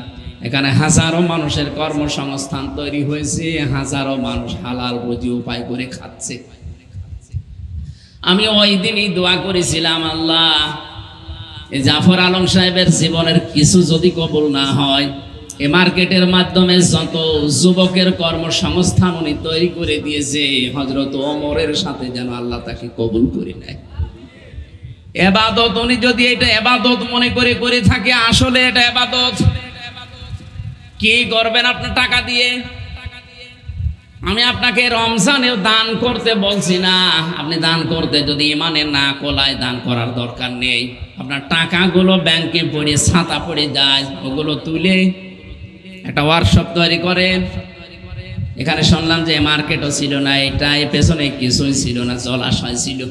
এখানে হাজারো মানুষের কর্মসংস্থান তৈরি হয়েছে, হাজারো মানুষ হালাল রুজি উপায় করে খাচ্ছে। আমি ওই দিনই দোয়া করেছিলাম, আল্লাহ এই জাফর আলম সাহেবের জীবনের কিছু যদি কবুল না হয়, এই মার্কেটের মাধ্যমে যত যুবকের কর্মসংস্থান উনি তৈরি করে দিয়েছে, হযরত ওমরের সাথে যেন আল্লাহ তাকে কবুল করে নেয়। ইবাদত উনি যদি এটা ইবাদত মনে করে থাকে, আসলে এটা ইবাদত। কি করবেন আপনার টাকা দিয়ে? আমি আপনাকে রমজানেও দান করতে বলছি না। আপনি দান করতে যদি ইমানে না কোলায়, দান করার দরকার নেই। আপনার টাকাগুলো ব্যাংকে পড়ে ছাতা পড়ে যায়, ওগুলো তুলে একটা ওয়ার্কশপ তৈরি করেন। এখানে শুনলাম যে মার্কেটও ছিল না, এটা এর পেছনে কিছুই ছিল না, জলাশয় ছিল।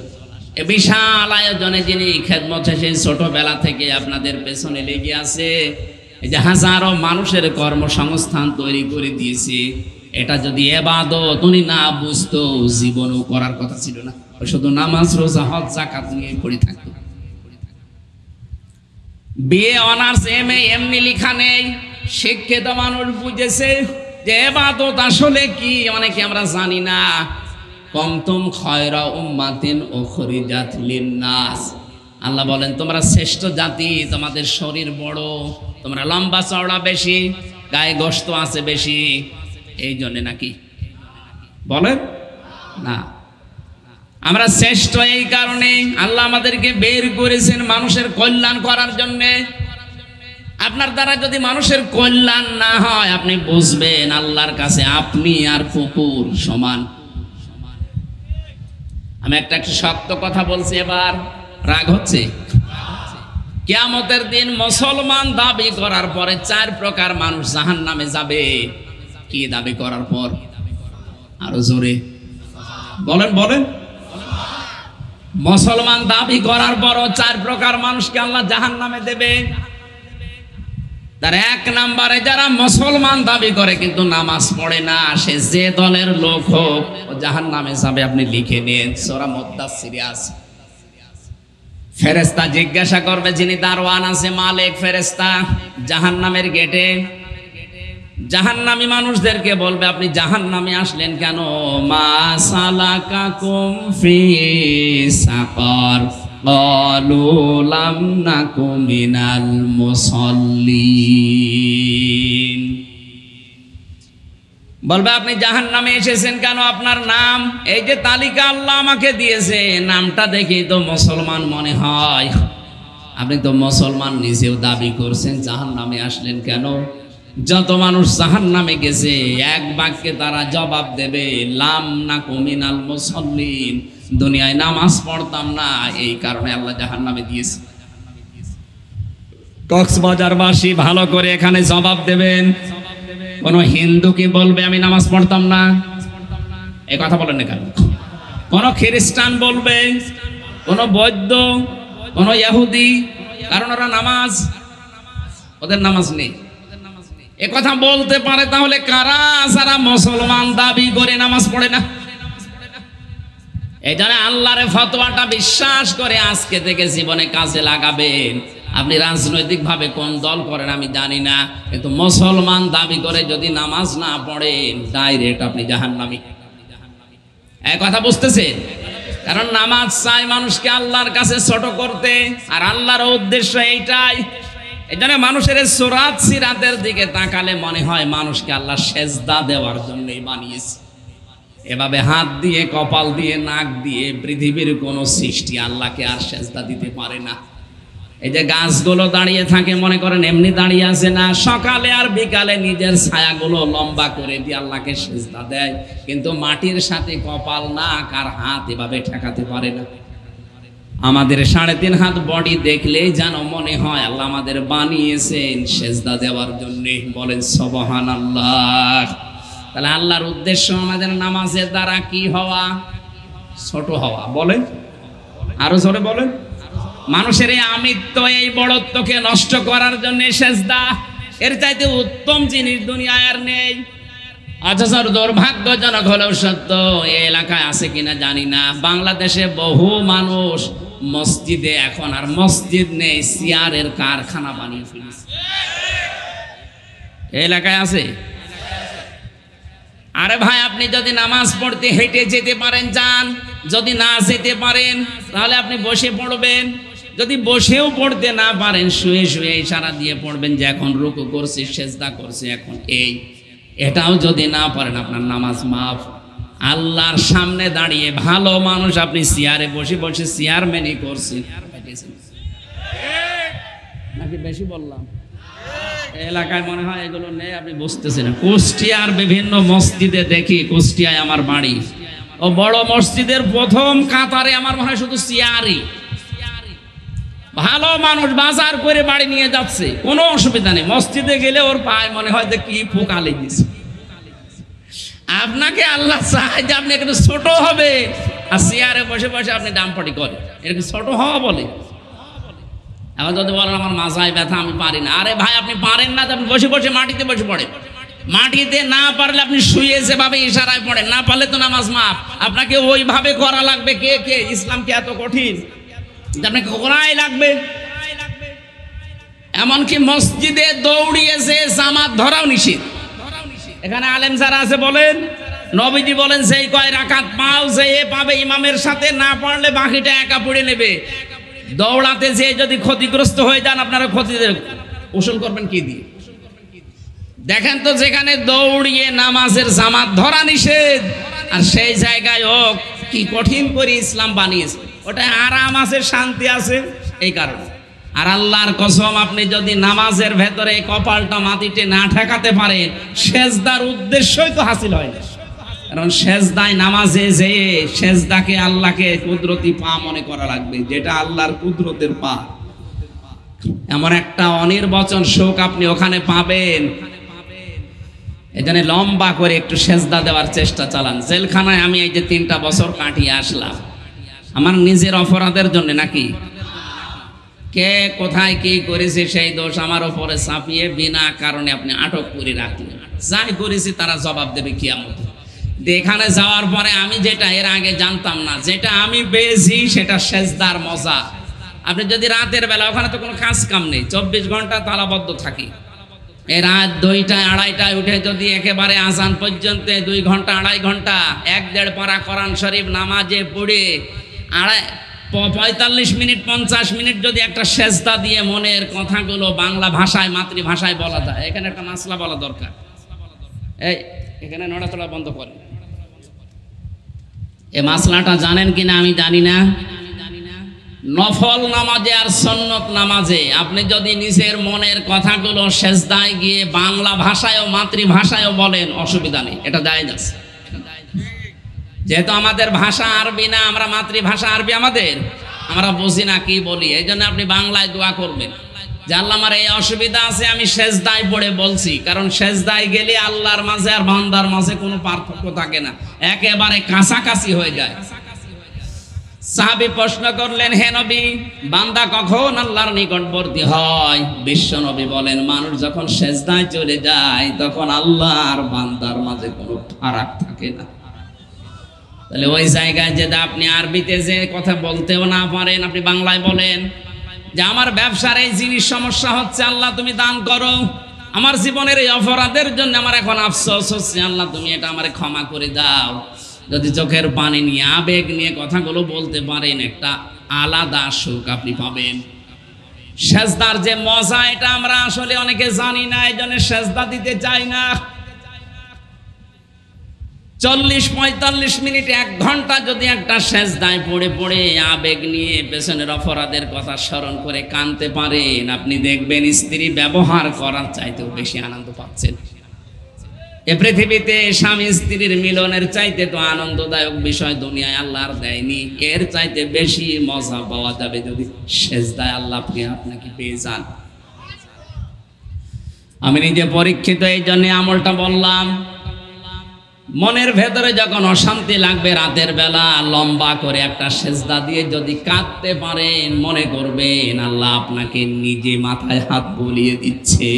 এ বিশাল আয়োজনে যিনি খেদমত সেই ছোটবেলা থেকে আপনাদের পেছনে লেগে আছে, এই যে হাজারো মানুষের কর্মসংস্থান তৈরি করে দিয়েছে, এটা যদি ইবাদত উনি না বুঝতো, জীবনও করার কথা ছিল না। শুধু নামাজ, রোজা, হজ, যাকাত নিয়ে পড়ে থাকতো। বিএ, অনার্স, এমএ এমনি লেখা নেই। শিক্ষিত মানুষ বুঝেছে যে ইবাদত আসলে কি, অনেকে আমরা জানি না। কুনতুম খায়রা উম্মাতিন উখরিজাত লিন্নাস, আল্লাহ বলেন তোমরা শ্রেষ্ঠ জাতি, তোমাদের শরীর বড়, তোমরা লম্বা চওড়া বেশি, গায়ে গোশত আছে বেশি, এই জন্য নাকি বলেন না? আমরা শ্রেষ্ঠ এই কারণে আল্লাহ আমাদেরকে বের করেছেন মানুষের কল্যাণ করার জন্য। আপনার দ্বারা যদি মানুষের কল্যাণ না হয়, আপনি বুঝবেন আল্লাহর কাছে আপনি আর কুকুর সমান। আমি একটা শক্ত কথা বলছি, এবার রাগ হচ্ছে। কিয়ামতের দিন মুসলমান দাবি করার পরে 4 প্রকার মানুষ জাহান্নামে যাবে। কি দাবি করার পর? আরো জোরে বলেন বলেন। মুসলমান দাবি করার পরও 4 প্রকার মানুষকে আল্লাহ জাহান্নামে দেবে। তার 1 নম্বরে যারা মুসলমান দাবি করে কিন্তু নামাজ পড়ে না, সে যে দলের লোক হোক, ও জাহান্নামে যাবে। আপনি লিখে নিন, সূরা মুদ্দাসসিরে আছে। ফেরেশতা জিজ্ঞাসা করবে, যিনি দারওয়ান আছে, মালিক ফেরেশতা, জাহান্নামের গেটে জাহান্নামী মানুষদেরকে বলবে, আপনি জাহান্নামে আসলেন কেন? মা সালাকাকুম ফি সাকার ক্বালু লাম নাকু মিনাল মুসাল্লিন। বলবে আপনি জাহান্নামে এসেছেন কেন? আপনার নাম, এই যে তালিকা আল্লাহ আমাকে দিয়েছে, নামটা দেখি তো মুসলমান মনে হয়। আপনি তো মুসলমান নিজেও দাবি করছেন, জাহান্নামে আসলেন কেন? যত মানুষ জাহান্নামে গেছে, এক বাক্যে তারা জবাব দেবে, লাম নাকু মিনাল মুসাল্লিন, দুনিয়ায় নামাজ পড়তাম না, এই কারণে আল্লাহ জাহান্নামে দিয়েছে। কক্সবাজারবাসী ভালো করে এখানে জবাব দেবেন। কোন হিন্দু কি বলবে আমি নামাজ পড়তাম না? এই কথা বলেন না কেন? কোন খ্রিস্টান বলবে, কোন বৌদ্ধ, কোন ইহুদি, কারণ ওরা নামাজ, ওদের নামাজ নেই। এ কথা বলতে পারে তাহলে কারা? যারা মুসলমান দাবি করে নামাজ পড়ে না। এই জন্য আল্লাহর ফতোয়াটা বিশ্বাস করে আজকে থেকে জীবনে কাজে লাগাবেন। আপনি রাজনৈতিক ভাবে কোন দল করেন আমি জানি না, কিন্তু মুসলমান দাবি করে যদি নামাজ না পড়েন, ডাইরেক্ট আপনি জাহান্নামী। এই কথা বুঝতেছেন? কারণ নামাজ চাই মানুষকে আল্লাহর কাছে ছোট করতে, আর আল্লাহর উদ্দেশ্য এইটাই। এই জন্য মানুষের সুরাত সিরাতের দিকে তাকালে মনে হয় মানুষকে আল্লাহ সেজদা দেওয়ার জন্যই বানিয়েছে। এভাবে হাত দিয়ে, কপাল দিয়ে, নাক দিয়ে পৃথিবীর কোন সৃষ্টি আল্লাহকে আর সেজদা দিতে পারে না। এই যে গাছগুলো দাঁড়িয়ে থাকে, মনে করেন এমনি দাঁড়িয়ে আছে না, সকালে আর বিকালে নিজের ছায়াগুলো লম্বা করে দিয়ে আল্লাহকে সেজদা দেয়, কিন্তু মাটির সাথে কপাল, নাক আর হাত এভাবে ঠেকাতে পারে না। আমাদের 3.5 হাত বডি দেখলেই যেন মনে হয় আল্লাহ আমাদের বানিয়েছেন সেজদা দেওয়ার জন্য। বলেন সুবহানাল্লাহ। তাহলে আল্লাহর উদ্দেশ্য আমাদের নামাজের দ্বারা কি হওয়া? ছোট হওয়া। বলেন আরো জোরে বলেন। মানুষের এই আমিত্ব, এই বড়ত্বকে নষ্ট করার জন্য সেজদা, এর চাইতে উত্তম জিনিস দুনিয়ায় আর নেই। অথচ দুর্ভাগ্যজনক হলেও সত্য, এই এলাকায় আছে কিনা জানি না, বাংলাদেশে বহু মানুষ মসজিদে এখন আর মসজিদ নেই, চেয়ারের কারখানা বানিয়ে ফেলেছে। এই এলাকায় আছে। আরে ভাই, আপনি যদি নামাজ পড়তে হেঁটে যেতে পারেন যান, যদি না যেতে পারেন তাহলে আপনি বসে পড়বেন। যদি বসেও পড়তে না পারেন শুয়ে শুয়ে ইশারা দিয়ে পড়বেন যে এখন রুকু করছি, সেজদা করছি, এখন এটাও যদি না পারেন আপনার নামাজ মাফ। আল্লাহর সামনে দাঁড়িয়ে ভালো মানুষ আপনি চেয়ারে বসে বসে চেয়ারম্যানই করছেন নাকি বেশি বললাম? এলাকায় মনে হয় এগুলো নেই, আপনি বুঝতেছেন। কুষ্টিয়ার বিভিন্ন মসজিদে দেখি, কুষ্টিয়ায় আমার বাড়ি, ও বড় মসজিদের প্রথম কাতারে আমার মনে হয় শুধু চেয়ারই। ভালো মানুষ বাজার করে বাড়ি নিয়ে যাচ্ছে, কোনো অসুবিধা নেই। মসজিদে গেলে ওর পায়ে মনে হয় যে কি পোকা লেগেছে। আপনাকে আল্লাহ চায় যে আপনি একটু ছোট হবে, আর চেয়ারে বসে বসে আপনি ডাম্পাটি করেন, এটা কি ছোট হওয়া বলে? এখন যদি বলেন আমার মাথায় ব্যথা, আমি পারি না, আরে ভাই আপনি পারেন না, আপনি বসে বসে মাটিতে বসে পড়েন। মাটিতে না পারলে আপনি শুয়ে যেভাবে ইশারায় পড়েন, না পারলে তো নামাজ মাফ। আপনাকে ওইভাবে করা লাগবে। কে ইসলাম কি এত কঠিন আপনাকে করাই লাগবে? এমনকি মসজিদে দৌড়িয়েছে জামাত ধরাও নিষেধ। এখানে আলেম যারা আছে বলেন, নবীজি বলেন সেই কয় রাকাত পাও যে এ পাবে ইমামের সাথে, না পড়লে বাকিটা একা পড়ে নেবে। দৌড়াতে যে যদি ক্ষতিগ্রস্ত হয়ে যান, আপনারা ক্ষতি উসুল করবেন কি দিয়ে? দেখেন তো, যেখানে দৌড়িয়ে নামাজের জামাত ধরা নিষেধ, আর সেই জায়গায় হোক কি কঠিন করে ইসলাম বানিয়েছে। ওটা আরাম আছে, শান্তি আছে, এই কারণে। আর আল্লাহর কসম, আপনি যদি নামাজের ভেতরে কপালটা মাটিতে না ঠেকাতে পারেন, সেজদার উদ্দেশ্যই তো হাসিল হয় না। কারণ সেজদায় নামাজে যেয়ে সেজদাকে আল্লাহকে কুদরতি পা মনে করা লাগবে, যেটা আল্লাহর কুদরতের পা। এমন একটা অনির্বচন সুখ আপনি ওখানে পাবেন। এখানে লম্বা করে একটু সেজদা দেওয়ার চেষ্টা চালান। জেলখানায় আমি এই যে 3টা বছর কাটিয়ে আসলাম, আমার নিজের অপরাধের জন্য নাকি? কে কোথায় কি করেছে সেই দোষ আমার উপরে চাপিয়ে বিনা কারণে আপনি আটক করে রাখলেন। যাই করেছি তারা জবাব দেবে কিয়ামত। এখানে যাওয়ার পরে আমি যেটা এর আগে জানতাম না, যেটা আমি পেয়েছি সেটা সেজদার মজা। আপনি যদি রাতের বেলা, ওখানে তো কোনো কাজ কাম নেই, 24 ঘন্টা তালাবদ্ধ থাকি। এই রাত 2টায় 2:30টায় উঠে যদি একেবারে আজান পর্যন্ত 2 ঘন্টা 2.5 ঘন্টা 1-1.5 পারা কোরআন শরীফ নামাজে পড়ে 45 মিনিট 50 মিনিট যদি একটা সেজদা দিয়ে মনের কথাগুলো বাংলা ভাষায় মাতৃভাষায় বলা যায়, এখানে একটা মাসলা বলা দরকার। এই এখানে নড়াচড়া বন্ধ করেন। এই মাসলাটা জানেন কিনা আমি জানি না। নফল নামাজে আর সুন্নত নামাজে আপনি যদি নিজের মনের কথাগুলো সেজদায় গিয়ে বাংলা ভাষায়ও মাতৃভাষায়ও বলেন, অসুবিধা নেই, এটা জায়েজ আছে। যেহেতু আমাদের ভাষা আরবি না, আমরা মাতৃভাষা আরবি, আমরা বুঝি না কি বলি, এই জন্য আপনি বাংলায় দোয়া করবেন যে আল্লাহ আমার এই অসুবিধা আছে, আমি সেজদায় পড়ে বলছি। কারণ সেজদায় গেলে আল্লাহর মাঝে আর বান্দার মাঝে কোনো পার্থক্য থাকে না, একেবারে কাছাকাছি হয়ে যায়। সাহাবী প্রশ্ন করলেন, হে নবী, বান্দা কখন আল্লাহর নিকটবর্তী হয়? বিশ্ব নবী বলেন, মানুষ যখন সেজদায় চলে যায় তখন আল্লাহ আর বান্দার মাঝে কোনো ফারাক থাকে না। তাহলে ওই জায়গায় যে আপনি আরবিতে যে কথা বলতেও না পারেন, আপনি বাংলায় বলেন যে আমার ব্যবসার এই জিনিস সমস্যা হচ্ছে, আল্লাহ তুমি দান করো, আমার জীবনের এই অপরাধের জন্য আমার এখন আফসোস হচ্ছে, আল্লাহ তুমি এটা আমারে ক্ষমা করে দাও। যদি চোখের পানি নিয়ে আবেগ নিয়ে কথাগুলো বলতে পারেন, একটা আলাদা সুখ আপনি পাবেন। সেজদার যে মজা, এটা আমরা আসলে অনেকে জানি না, এই জন্য সেজদা দিতে চাই না। 40-45 মিনিট 1 ঘন্টা যদি একটা সেজদায় পড়ে পড়ে আবেগ নিয়ে পেছনের অপরাধের কথা স্মরণ করে কাঁদতে পারেন, আপনি দেখবেন স্ত্রী ব্যবহার করার চাইতেও বেশি আনন্দ পাচ্ছেন। এ পৃথিবীতে স্বামী স্ত্রীর মিলনের চাইতে তো আনন্দদায়ক বিষয় দুনিয়ায় আল্লাহ আর দেয়নি। এর চাইতে বেশি মজা পাওয়া যাবে যদি সেজদায় আল্লাহ আপনাকে পেয়ে যান। আমি নিজে পরীক্ষিত, এই জন্য আমলটা বললাম। মনের ভেতরে যখন অশান্তি লাগবে, রাতের বেলা লম্বা করে একটা সেজদা দিয়ে যদি কাঁদতে পারেন, মনে করবেন আল্লাহ আপনাকে নিজে মাথায় হাত বুলিয়ে দিচ্ছে।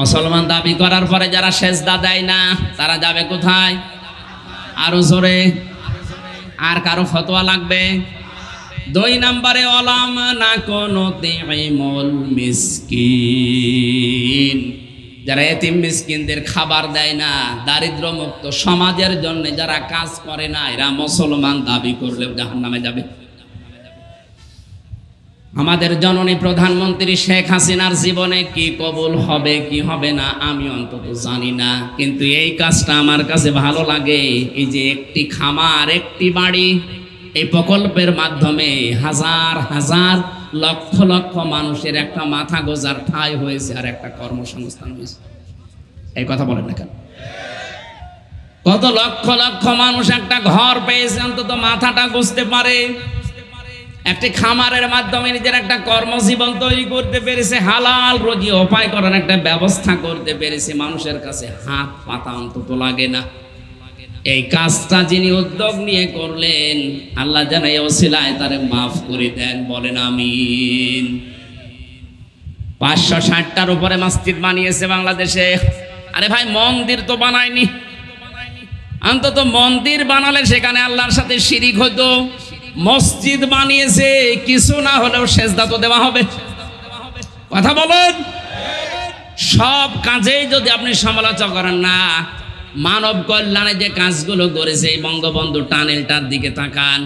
মুসলমান দাবি করার পরে যারা সেজদা দেয় না, তারা যাবে কোথায়? আরো জোরে। আর কারো ফতোয়া লাগবে? 2 নম্বরে, ওলাম না কোনো তিমুল মিসকিন, যারা এতিম মিসকিনদের খাবার দেয় না, দারিদ্র মুক্ত সমাজের জন্য যারা কাজ করে না, এরা মুসলমান দাবি করলেও জাহান্নামে যাবে। আমাদের জননী প্রধানমন্ত্রী শেখ হাসিনার জীবনে কি কবুল হবে কি হবে না আমি অন্তত জানি না, কিন্তু এই কাজটা আমার কাছে ভালো লাগে। এই যে একটি খামার একটি বাড়ি, এই প্রকল্পের মাধ্যমে হাজার হাজার লক্ষ লক্ষ মানুষের একটা মাথা গোজার ঠাঁই হয়েছে আর একটা কর্মসংস্থান হয়েছে। এই কথা বলেন না কেন? কত লক্ষ লক্ষ মানুষ একটা ঘর পেয়েছে, অন্তত মাথাটা গুছতে পারে। একটি খামারের মাধ্যমে নিজের একটা কর্মজীবন তৈরি করতে পেরেছে, হালাল রুজি উপায় করার একটা ব্যবস্থা করতে পেরেছে, মানুষের কাছে হাত পাতা অন্তত লাগে না। এই কাজটা যিনি উদ্যোগ নিয়ে করলেন, আল্লাহ যেন এই ওসিলায় তারে মাফ করে দেন, বলেন আমিন। 560টার উপরে মসজিদ বানিয়েছে বাংলাদেশে। আরে ভাই, মন্দির তো বানায়নি, অন্তত মন্দির বানালে সেখানে আল্লাহর সাথে শিরিক হতো। মসজিদ বানিয়েছে, কিছু না হলেও সেজদা তো দেওয়া হবে। কথা বলেন। সব কাজেই যদি আপনি সমালোচনা করেন না, মানব কল্যাণে যে কাজগুলো করেছে, এই বঙ্গবন্ধু টানেলটার দিকে তাকান,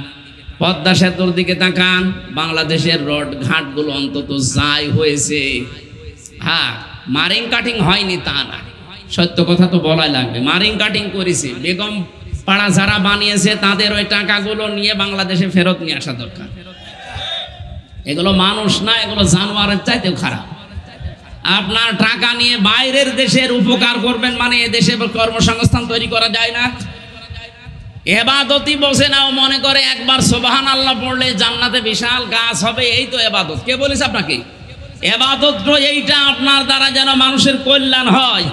পদ্মা সেতুর দিকে তাকান, বাংলাদেশের রোড ঘাটগুলো অন্তত যাই হয়েছে, হ্যাঁ মারিং কাটিং হয়নি তা না, সত্য কথা তো বলাই লাগবে, মারিং কাটিং করেছে। বেগম পাড়া যারা বানিয়েছে তাদের ওই টাকাগুলো নিয়ে বাংলাদেশে ফেরত নিয়ে আসা দরকার। এগুলো মানুষ না, এগুলো জানোয়ারের চাইতেও খারাপ। আপনার টাকা নিয়ে বাইরের দেশের উপকার করবেন মানে এ দেশে কর্মসংস্থান তৈরি করা যায় না। এবাদতই বসে নাও, মনে করে একবার সুবহানাল্লাহ পড়লে জান্নাতে বিশাল গাছ হবে, এই তো এবাদত। কে বলেছে আপনাকে? এবাদত তো এইটা আপনার দ্বারা যেন মানুষের কল্যাণ হয়।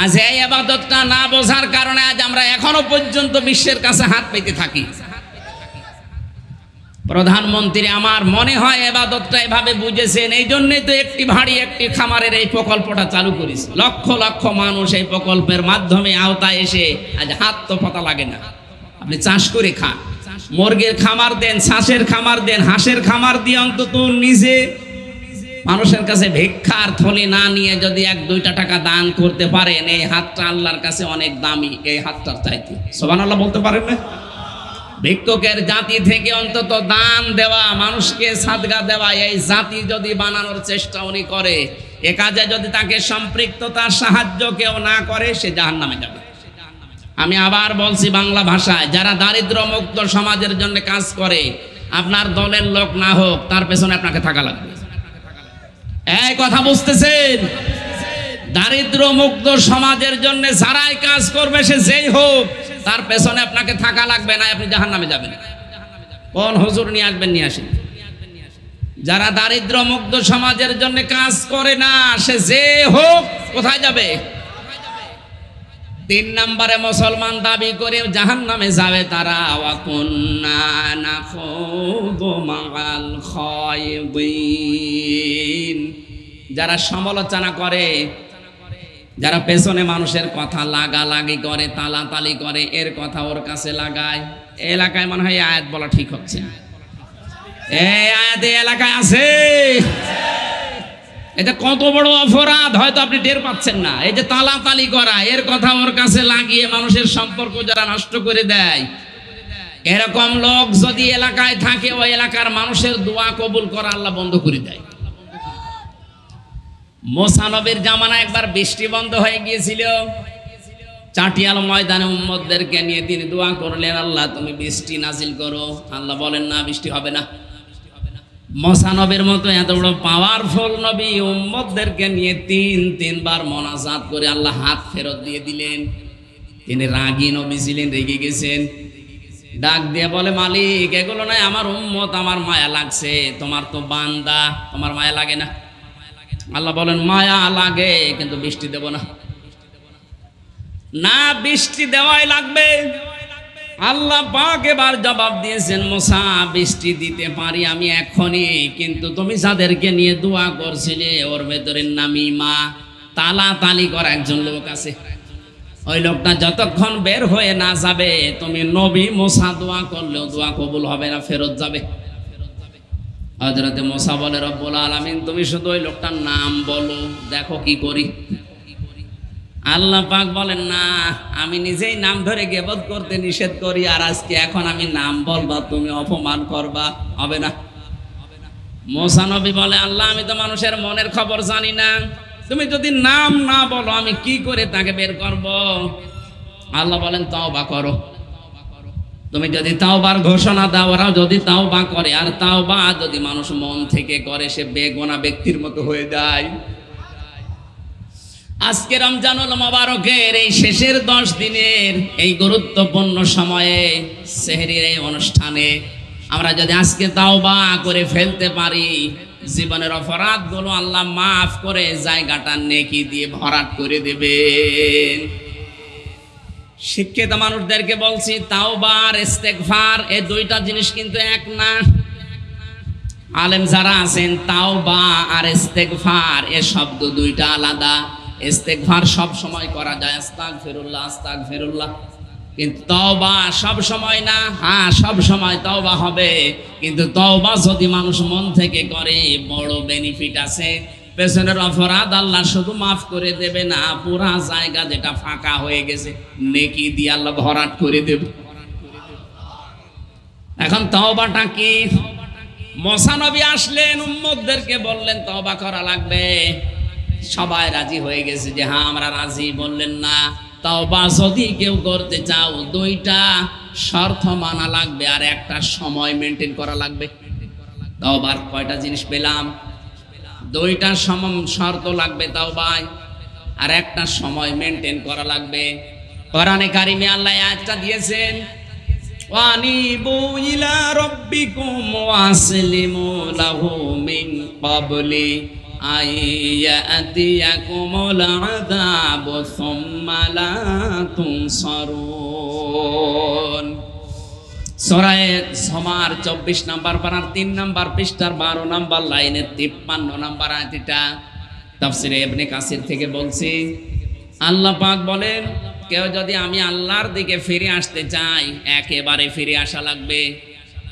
আজ এই এবাদতটা না বোঝার কারণে আজ আমরা এখনো পর্যন্ত বিশ্বের কাছে হাত পেতে থাকি। প্রধানমন্ত্রী আমার মনে হয় এবাদতটা এভাবে বুঝেছেন, এই জন্যই তো একটি ভাড়ি একটি খামারের এই প্রকল্পটা চালু করেছে। লক্ষ লক্ষ মানুষ এই প্রকল্পের মাধ্যমে আওতায় এসে আজ হাত তো পাতা লাগে না। আপনি চাষ করে খান, মুরগির খামার দেন, ছাঁচের খামার দেন, হাঁসের খামার দিয়ে অন্তত নিজে মানুষের কাছে ভিক্ষার থলি না নিয়ে যদি 1-2টা টাকা দান করতে পারেন, এই হাতটা আল্লাহর কাছে অনেক দামি। এই হাতটার চাইতে সুবহানাল্লাহ বলতে পারেন না? ভিক্ষুকের জাতি থেকে অন্তত দান দেওয়া, মানুষকে সাদগা দেওয়া, এই জাতি যদি বানানোর চেষ্টা উনি করে, এ কাজে যদি তাকে সম্পৃক্ততার সাহায্য কেউ না করে, সে জাহান্নামে যাবে। আমি আবার বলছি বাংলা ভাষায়, যারা দারিদ্র মুক্ত সমাজের জন্য কাজ করে, আপনার দলের লোক না হোক, তার পেছনে আপনাকে থাকা লাগবে। এই কথা বুঝতেছেন? দারিদ্র মুক্ত সমাজের জন্য যারাই কাজ করবে, সে যেই হোক, তার পেছনে আপনাকে থাকা লাগবে, না আপনি জাহান্নামে যাবেন। কোন হুজুর নিয়ে আসবেন, নিয়ে আসেন। যারা দারিদ্র মুক্ত সমাজের জন্য কাজ করে না, সে যে হোক, কোথায় যাবে? 3 নম্বরে মুসলমান দাবি করে জাহান্নামে যাবে তারা। ওয়া কুন্না নাখুদু মাআল খায়দিন। যারা সমালোচনা করে, যারা পেছনে মানুষের কথা লাগালাগি করে, তালাতালি করে, এর কথা ওর কাছে লাগায়। এলাকায় মনে হয় আয়াত বলা ঠিক হচ্ছে, এই আয়াত এলাকায় আছে। এটা কত বড় অপরাধ হয়তো আপনি টের পাচ্ছেন না। এই যে তালাতালি করা, এর কথা ওর কাছে লাগিয়ে মানুষের সম্পর্ক যারা নষ্ট করে দেয়, এরকম লোক যদি এলাকায় থাকে, ওই এলাকার মানুষের দোয়া কবুল করা আল্লাহ বন্ধ করে দেয়। মুসা নবীর জামানা একবার বৃষ্টি বন্ধ হয়ে গিয়েছিল, চাটিয়াল ময়দানে উম্মতদেরকে নিয়ে তিনি দোয়া করলেন, আল্লাহ তুমি বৃষ্টি নাজিল করো। আল্লাহ বলেন না, বৃষ্টি হবে না। মুসা নবীর মতো এত বড় পাওয়ারফুল নবী উম্মতদেরকে নিয়ে 3-3বার মোনাজাত করে আল্লাহ হাত ফেরত দিয়ে দিলেন। তিনি রাগী নবী ছিলেন, রেগে গেছেন। ডাক দিয়ে বলে, মালিক এগুলো নয়, আমার উম্মত, আমার মায়া লাগছে। তোমার তো বান্দা, তোমার মায়া লাগে না? আল্লাহ বলেন, মায়া লাগে, কিন্তু বৃষ্টি দেব না। না, বৃষ্টি দেওয়াই লাগবে। আল্লাহ পাক এবার জবাব দিয়েছেন, মুসা বৃষ্টি দিতে পারি আমি এখনই, কিন্তু তুমি যাদেরকে নিয়ে দোয়া করছিলে, ওর ভেতরে নামিমা, তালাতালি করা একজন লোক আছে। ওই লোকটা যতক্ষণ বের হয়ে না যাবে, তুমি নবী মুসা দোয়া করলেও দোয়া কবুল হবে না, ফেরত যাবে। হযরতে মুসা বলে, রব্বুল আলামিন তুমি শুধু ওই লোকটার নাম বলো, দেখো কি করি। আল্লাহ পাক বলেন না, আমি নিজেই নাম ধরে গীবত করতে নিষেধ করি, আর আজকে এখন আমি নাম বলবা তুমি অপমান করবা, হবে না। মুসা নবী বলে, আল্লাহ আমি তো মানুষের মনের খবর জানি না, তুমি যদি নাম না বলো আমি কি করে তাকে বের করব। আল্লাহ বলেন তওবা করো, তুমি যদি তাওবার ঘোষণা দাও, ওরা যদি তাওবা করে, আর তাওবা যদি মানুষ মন থেকে করে, সে বেগুনাহ ব্যক্তির মতো হয়ে যায়। আজকে রমজানুল মুবারকের এই শেষের 10 দিনের এই গুরুত্বপূর্ণ সময়ে সেহরির এই অনুষ্ঠানে আমরা যদি আজকে তাওবা করে ফেলতে পারি, জীবনের অপরাধগুলো আল্লাহ মাফ করে জায়গাটা নেকি দিয়ে ভরাট করে দেবেন। শিক্ষিত মানুষদেরকে বলছি, তাওবা আর ইস্তেগফার এই দুইটা জিনিস কিন্তু এক না। আলেম যারা আছেন, তাওবা আর ইস্তেগফার এ শব্দ দুইটা আলাদা। ইস্তেগফার সব সময় করা যায়, আস্তাগফিরুল্লাহ আস্তাগফিরুল্লাহ, কিন্তু তওবা সব সময় না। হ্যাঁ, সব সময় তওবা হবে, কিন্তু তওবা যদি মানুষ মন থেকে করে বড় বেনিফিট আছে। পেছনের অপরাধ আল্লাহ শুধু মাফ করে দেবে না, পুরা জায়গা যেটা ফাঁকা হয়ে গেছে নেকি দিয়ে আল্লাহ ভরাট করে দেবে। এখন তওবাটা কি? মুসা নবী আসলেন, উম্মতদেরকে বললেন তওবা করা লাগবে। সবাই রাজি হয়ে গেছে যে হ্যাঁ আমরা রাজি। বললেন না, তওবা যদি কেউ করতে চাও দুইটা শর্ত মানা লাগবে আর একটা সময় মেনটেন করা লাগবে। তওবার কয়টা জিনিস পেলাম? দুইটা শর্ত লাগবে তওবায়, আর একটা সময় মেনটেন করা লাগবে। কোরআনে কারিমে আল্লাহ আয়াতটা দিয়েছেন, ওয়ানিবু ইলা রাব্বিকুম ওয়াসলিমু লাহু মিন ক্বাবলি আইয়াতিয়াকুমুল আযাবু সুম্মা লা তুনসারুন। সূরা জুমার 24 নম্বর পারার 3 নম্বর পৃষ্ঠার 12 নম্বর লাইনের 53 নম্বর আয়াতটা তাফসীরে ইবনে কাসির থেকে বলছি। আল্লাহ পাক বলেন, কেউ যদি আমি আল্লাহর দিকে ফিরে আসতে চাই, একেবারে ফিরে আসা লাগবে।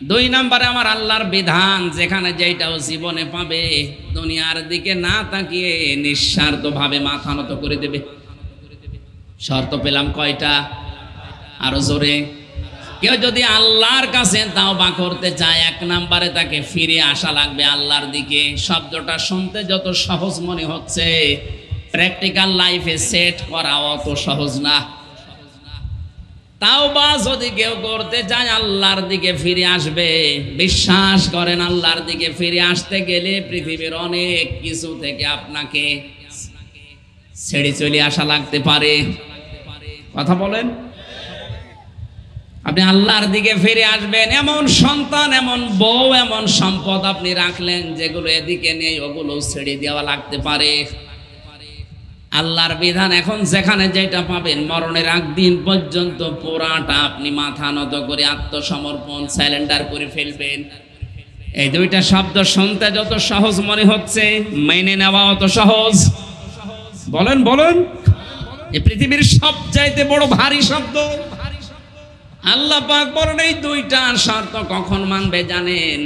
2 নম্বরে আমার আল্লাহর বিধান যেখানে যেটাও জীবনে পাবে, দুনিয়ার দিকে না তাকিয়ে নিঃস্বার্থভাবে মাথা নত করে দেবে। শর্ত পেলাম কয়টা? আরো জোরে। কেউ যদি আল্লাহর কাছে তাওবা করতে চায়, 1 নম্বরে তাকে ফিরে আসা লাগবে আল্লাহর দিকে। শব্দটা শুনতে যত সহজ মনে হচ্ছে, প্র্যাকটিক্যাল লাইফে সেট করা অত সহজ না। তাওবা যদি কেউ করতে চায়, আল্লাহর দিকে ফিরে আসবে। বিশ্বাস করেন, আল্লাহর দিকে ফিরে আসতে গেলে পৃথিবীর অনেক কিছু থেকে আপনাকে ছেড়ে চলে আসা লাগতে পারে। কথা বলেন। আপনি আল্লাহর দিকে ফিরে আসবেন, এমন সন্তান, এমন বউ, এমন সম্পদ আপনি রাখলেন যেগুলো এদিকে নেই, ওগুলো ছেড়ে দেওয়া লাগতে পারে। আল্লাহর বিধান এখন যেখানে যেটা পাবেন, মরণের আগ দিন পর্যন্ত পুরাটা আপনি মাথা নত করে আত্মসমর্পণ সারেন্ডার করে ফেলবেন। এই দুইটা শব্দ শুনতে যত সহজ মনে হচ্ছে, মেনে নেওয়া অত সহজ। বলেন বলেন, এই পৃথিবীর সবচাইতে বড় ভারী শব্দ। আল্লাহ পাক বলেন, এই দুইটা শর্ত কখন মানবে জানেন?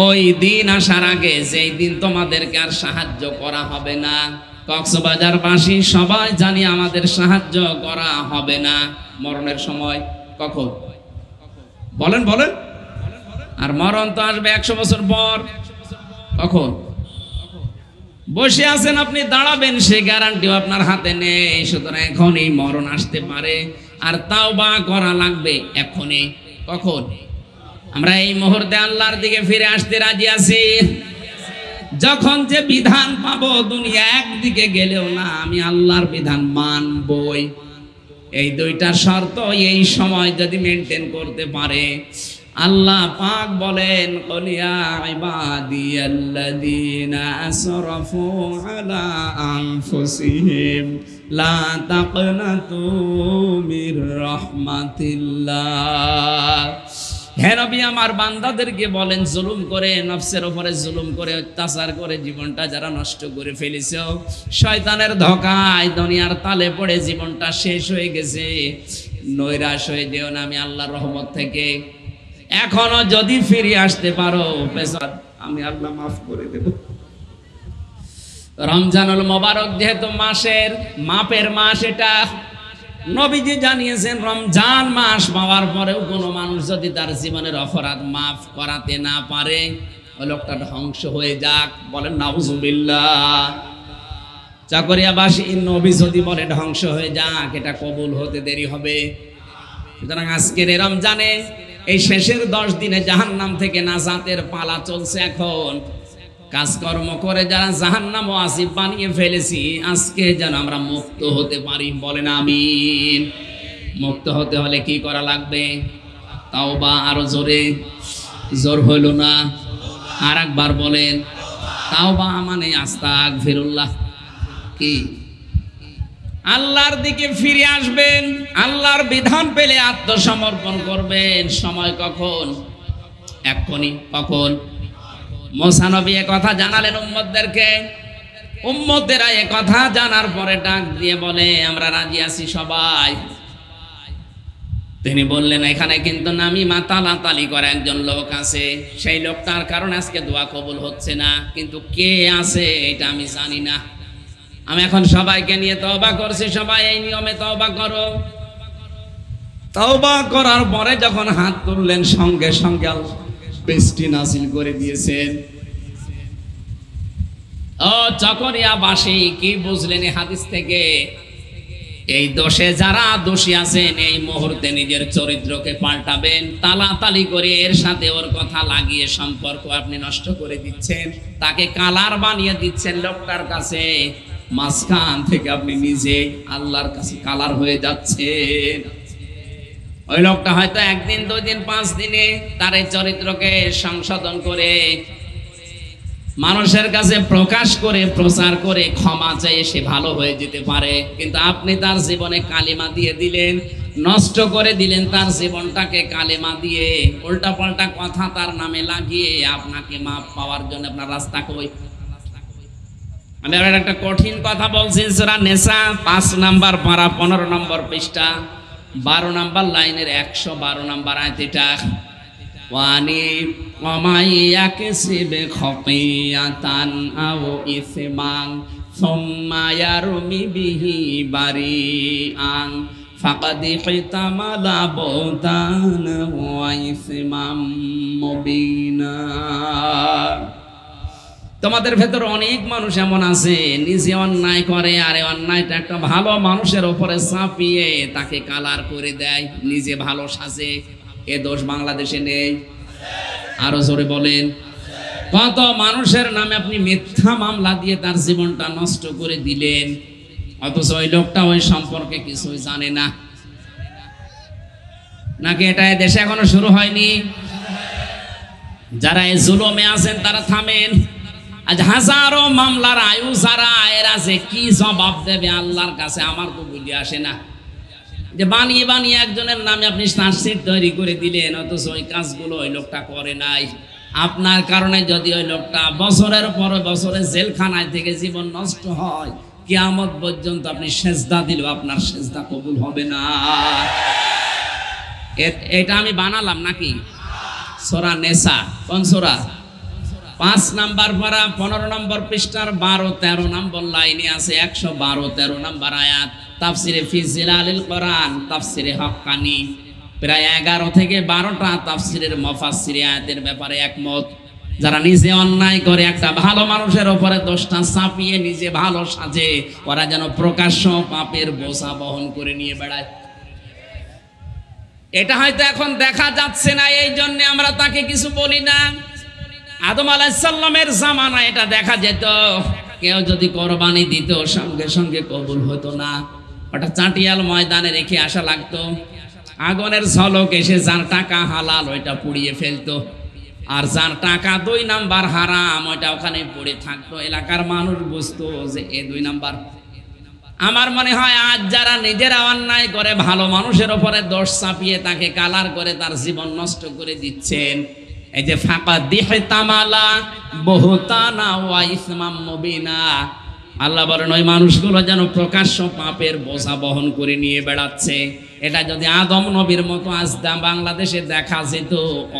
ওই দিন আসার আগে, যেই দিন তোমাদেরকে আর সাহায্য করা হবে না। কক্সবাজারবাসী সবাই জানি আমাদের সাহায্য করা হবে না মরণের সময়। কখন? বলেন বলেন। আর মরণ তো আসবে 100 বছর পর। কখন? বসে আছেন আপনি, দাঁড়াবেন সে গ্যারান্টিও আপনার হাতে নেই। সুতরাং এখনই মরণ আসতে পারে, আর তাওবা করা লাগবে এখনই। কখন? আমরা এই মুহূর্তে আল্লাহর দিকে ফিরে আসতে রাজি আছি। যখন যে বিধান পাবো, দুনিয়া একদিকে গেলেও না, আমি আল্লাহর বিধান মানবই। এই দুইটা শর্ত এই সময় যদি মেনটেন করতে পারে, আল্লাহ পাক বলেন, কুলিয়া ইবাদিয়াল্লাযীনা আসরাফু আলা আনফুসিহিম লা তাকনাতু মির রাহমাতিল্লাহ। হে নবী, আমার বান্দাদেরকে বলেন, জুলুম করে, নফসের উপরে জুলুম করে, অত্যাচার করে জীবনটা যারা নষ্ট করে ফেলেছে, শয়তানের ধোঁকায় দুনিয়ার তালে পড়ে জীবনটা শেষ হয়ে গেছে, নৈরাশ হয়ে যেও না আমি আল্লাহর রহমত থেকে। এখনো যদি ফিরে আসতে পারো, আমি আল্লাহ মাফ করে দেব। রমজানুল মোবারক যেহেতু মাসের মাপের মাস, এটা নবীজি জানিয়েছেন রমজান মাস পাওয়ার পরেও কোনো মানুষ যদি তার জীবনের অপরাধ মাফ করাতে না পারে ওই লোকটা ধ্বংস হয়ে যাক। বলেন নাউজুবিল্লাহ। চাকরিয়াবাসী নবী যদি বলে ধ্বংস হয়ে যাক, এটা কবুল হতে দেরি হবে। সুতরাং আজকের রমজানে এই শেষের 10 দিনে জাহান্নাম থেকে নাজাতের পালা চলছে। এখন কাজকর্ম করে যারা জাহান্নাম ওয়াজিব বানিয়ে ফেলেছি, আজকে যেন আমরা মুক্ত হতে পারি। বলেন আমিন। মুক্ত হতে হলে কি করা লাগবে? তাওবা। আরো জোরে, জোর হইল না, আর একবার বলেন। তাওবা মানে আস্তাগফিরুল্লাহ। কি? আল্লাহর দিকে ফিরে আসবেন, আল্লাহর বিধান পেলে আত্মসমর্পণ করবেন। সময় কখন? এক্ষুনি। কখন? মুসা নবী এ কথা জানালেন উম্মতদেরকে। উম্মতেরা এ কথা জানার পরে ডাক দিয়ে বলে আমরা রাজি আছি সবাই। তিনি বললেন এখানে কিন্তু নামিমা তালাতালি করে একজন লোক আছে, সেই লোকটার কারণে আজকে দোয়া কবুল হচ্ছে না। কিন্তু কে আছে এটা আমি জানি না। আমি এখন সবাইকে নিয়ে তওবা করছি, সবাই এই নিয়মে তওবা করো। তওবা করার পরে যখন হাত তুললেন, সঙ্গে সঙ্গে বৃষ্টি নাজিল করে দিয়েছেন। ও চকরিয়াবাসী, কি বুঝলেন এই হাদিস থেকে? এই দোষে যারা দোষী আছেন এই মুহূর্তে নিজের চরিত্রকে পাল্টাবেন। তালাতালি করে এর সাথে ওর কথা লাগিয়ে সম্পর্ক আপনি নষ্ট করে দিচ্ছেন, তাকে কালার বানিয়ে দিচ্ছেন লোকটার কাছে। মাঝখান থেকে আপনি নিজে আল্লাহর কাছে কালার হয়ে যাচ্ছেন। ওই লোকটা হয়তো 1 দিন 2 দিন 5 দিনে তার এই চরিত্রকে সংশোধন করে মানুষের কাছে প্রকাশ করে প্রচার করে ক্ষমা চেয়ে সে ভালো হয়ে যেতে পারে। কিন্তু আপনি তার জীবনে কালিমা দিয়ে দিলেন, নষ্ট করে দিলেন তার জীবনটাকে কালিমা দিয়ে, উল্টা পাল্টা কথা তার নামে লাগিয়ে আপনাকে মাপ পাওয়ার জন্য আপনার রাস্তা কই? আমি একটা কঠিন কথা বলছি। সূরা নিসা 5 নাম্বার পারা 15 নম্বর পৃষ্ঠা 12 নাম্বার লাইনের 112 নাম্বার আয়াত। এটা ওয়ানি ওমাইয়াকসিব খাতিয়াতান আও ইসমান সুম্মা ইয়ারমি বিহি বারিআন ফাকাদ ইহতামালা বুতানা ওয়া ইসমাম মুবিনা। তোমাদের ভেতর অনেক মানুষ এমন আছে নিজে অন্যায় করে, আর এই অন্যায়টা একটা ভালো মানুষের উপরে চাপিয়ে তাকে কালার করে দেয়, নিজে ভালো সাজে। এ দোষ বাংলাদেশে নেই? আরো জোরে বলেন। কত মানুষের নামে আপনি মিথ্যা মামলা দিয়ে তার জীবনটা নষ্ট করে দিলেন, অথচ ওই লোকটা ওই সম্পর্কে কিছুই জানে না। নাকি এটা দেশে এখনো শুরু হয়নি? যারা এই জুলুমে আছেন তারা থামেন। আজ হাজারো মামলার আয়ু যারা এরা যে কি জবাব দেবে আল্লাহর কাছে আমার তো বুঝে আসে না। যে বানিয়ে বানিয়ে একজনের নামে আপনি চার্জশিট তৈরি করে দিলেন, অথচ ওই কাজগুলো ওই লোকটা করে নাই। আপনার কারণে যদি ওই লোকটা বছরের পর বছরে জেলখানায় থেকে জীবন নষ্ট হয়, কিয়ামত পর্যন্ত আপনি সেজদা দিলেও আপনার সেজদা কবুল হবে না। এটা আমি বানালাম নাকি? সূরা নিসা। কোন সূরা? 5 নাম্বার পারা 15 নম্বর পৃষ্ঠার 12-13 নম্বর লাইনে আছে 112-13 নম্বর আয়াত। তাফসিরে ফি জিলালিল কোরআন, তাফসিরে হক্কানি, প্রায় 11 থেকে 12টা তাফসিরের মুফাসসির আয়াতের ব্যাপারে একমত। যারা নিজে অন্যায় করে একটা ভালো মানুষের উপরে দোষটা চাপিয়ে নিজে ভালো সাজে, ওরা যেন প্রকাশ্য পাপের বোঝা বহন করে নিয়ে বেড়ায়। এটা হয়তো এখন দেখা যাচ্ছে না, এই জন্য আমরা তাকে কিছু বলি না। আদম আলাইহিস সালামের জামানা এটা দেখা যেত, কেউ যদি কোরবানি দিত সঙ্গে সঙ্গে কবুল হতো না। ওটা চাটিয়াল ময়দানে রেখে আসা লাগতো, আগুনের ঝলক এসে যার টাকা হালাল ওইটা পুড়িয়ে ফেলতো, আর যার টাকা 2 নাম্বার হারাম ওইটা ওখানে পড়ে থাকতো। এলাকার মানুষ বুঝতো যে এ 2 নাম্বার। আমার মনে হয় আজ যারা নিজেরা অন্যায় করে ভালো মানুষের উপরে দোষ চাপিয়ে তাকে কালার করে তার জীবন নষ্ট করে দিচ্ছেন, এই যে ফাকাদ ইহতামালা বুহতানা ওয়া ইসমাম মুবিনা, আল্লাহ বলেন ওই মানুষগুলো যেন প্রকাশ্য পাপের বোঝা বহন করে নিয়ে বেড়াচ্ছে। এটা যদি আদম নবীর মতো আজ বাংলাদেশে দেখা যেত,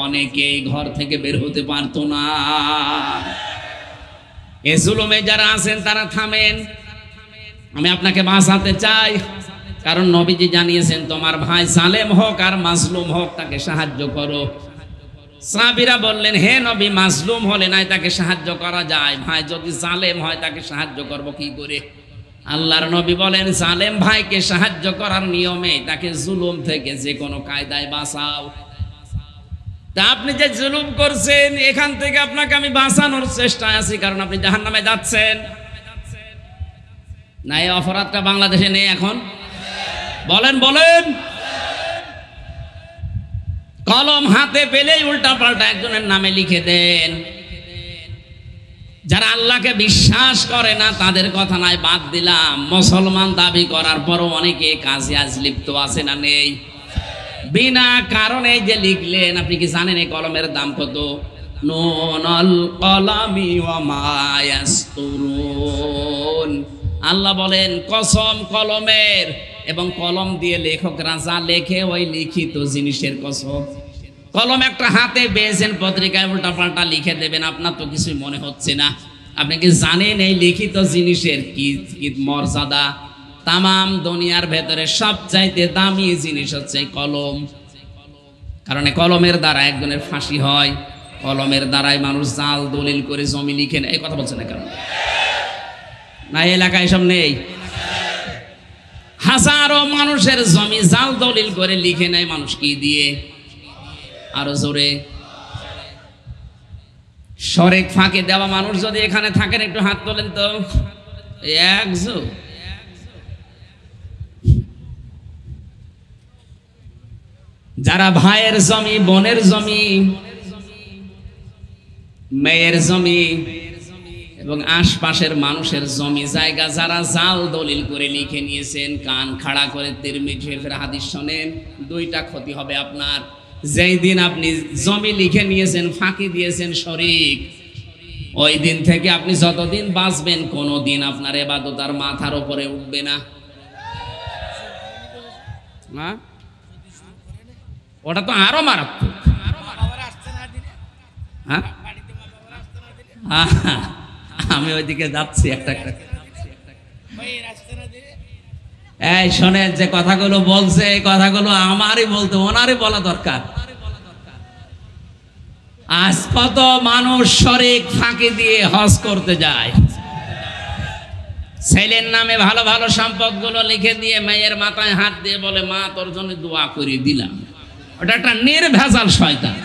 অনেকেই ঘর থেকে বের হতে পারতো না। এ জুলুমে যারা আছেন তারা থামেন, আমি আপনাকে বাঁচাতে চাই। কারণ নবীজি জানিয়েছেন তোমার ভাই জালেম হোক আর মাজলুম হোক তাকে সাহায্য করো। সাহাবীরা বললেন হে নবী, মাজলুম হলে নাই তাকে সাহায্য করা যায়, ভাই যদি জালেম হয় তাকে সাহায্য করব কি করে? আল্লাহর নবী বলেন জালেম ভাইকে সাহায্য করার নিয়মে তাকে জুলুম থেকে যে কোনো কায়দায় বাঁচাও। তা আপনি যে জুলুম করছেন এখান থেকে আপনাকে আমি বাঁচানোর চেষ্টায় আছি, কারণ আপনি জাহান্নামে যাচ্ছেন। না এই অপরাধটা বাংলাদেশে নেই এখন? বলেন বলেন। কলম হাতে পেলেই উল্টা পাল্টা একজনের নামে লিখে দেন। যারা আল্লাহকে বিশ্বাস করে না তাদের কথা নাই, বাদ দিলাম। মুসলমান দাবি করার পরও অনেকে কাজে আজ লিপ্ত আছে না নেই? বিনা কারণে যে লিখলেন, আপনি কি জানেন এই কলমের দাম কত? নুনুল কলামি ওয়া মা ইয়াসতুরুন। আল্লাহ বলেন কসম কলমের, এবং কলম দিয়ে লেখকরা যা লেখে ওই লিখিত জিনিসের কসম। কলম একটা হাতে পেয়েছেন, পত্রিকায় উল্টা পাল্টা লিখে দেবেন, আপনার তো কিছুই মনে হচ্ছে না। আপনি কি জানেন এই লিখিত জিনিসের কি মর্যাদা? তামাম দুনিয়ার ভেতরে সবচাইতে দামি জিনিস হচ্ছে কলম। কারণ কলমের দ্বারা একজনের ফাঁসি হয়, কলমের দ্বারাই মানুষ জাল দলিল করে জমি লিখে নেয়। এই কথা বলছে না কেন? না এলাকায় এসব নেই? হাজারো মানুষের জমি জাল দলিল করে লিখে নেয় মানুষ কি দিয়ে? আরো জোরে। শরেক ফাঁকে দেওয়া মানুষ যদি এখানে থাকেন একটু হাত তোলেন তো। একজন যারা ভাইয়ের জমি, বোনের জমি, মেয়ের জমি এবং আশপাশের মানুষের জমি জায়গা যারা জাল দলিল করে লিখে নিয়েছেন, কান খাড়া করে তিরমিজি শরীফের হাদিস শোনেন, দুইটা ক্ষতি হবে আপনার। যেই দিন আপনি জমি লিখে নিয়েছেন, ফাঁকি দিয়েছেন শরীক, ওই দিন থেকে আপনি যতদিন বাঁচবেন কোনোদিন আপনার ইবাদত আর মাথার উপরে উঠবে না। ওটা তো আরো মারাত্মক। আমি ওইদিকে যাচ্ছি একটা একটা। এই শোনেন, যে কথাগুলো বলছে এই কথাগুলো আমারই বলতে, ওনারই বলা দরকার। আজ কত মানুষ শরীক ফাঁকি দিয়ে হজ করতে যায়, ছেলের নামে ভালো ভালো সম্পদগুলো লিখে দিয়ে মেয়ের মাথায় হাত দিয়ে বলে মা তোর জন্য দোয়া করে দিলাম। ওটা একটা নির্ভেজাল শয়তান।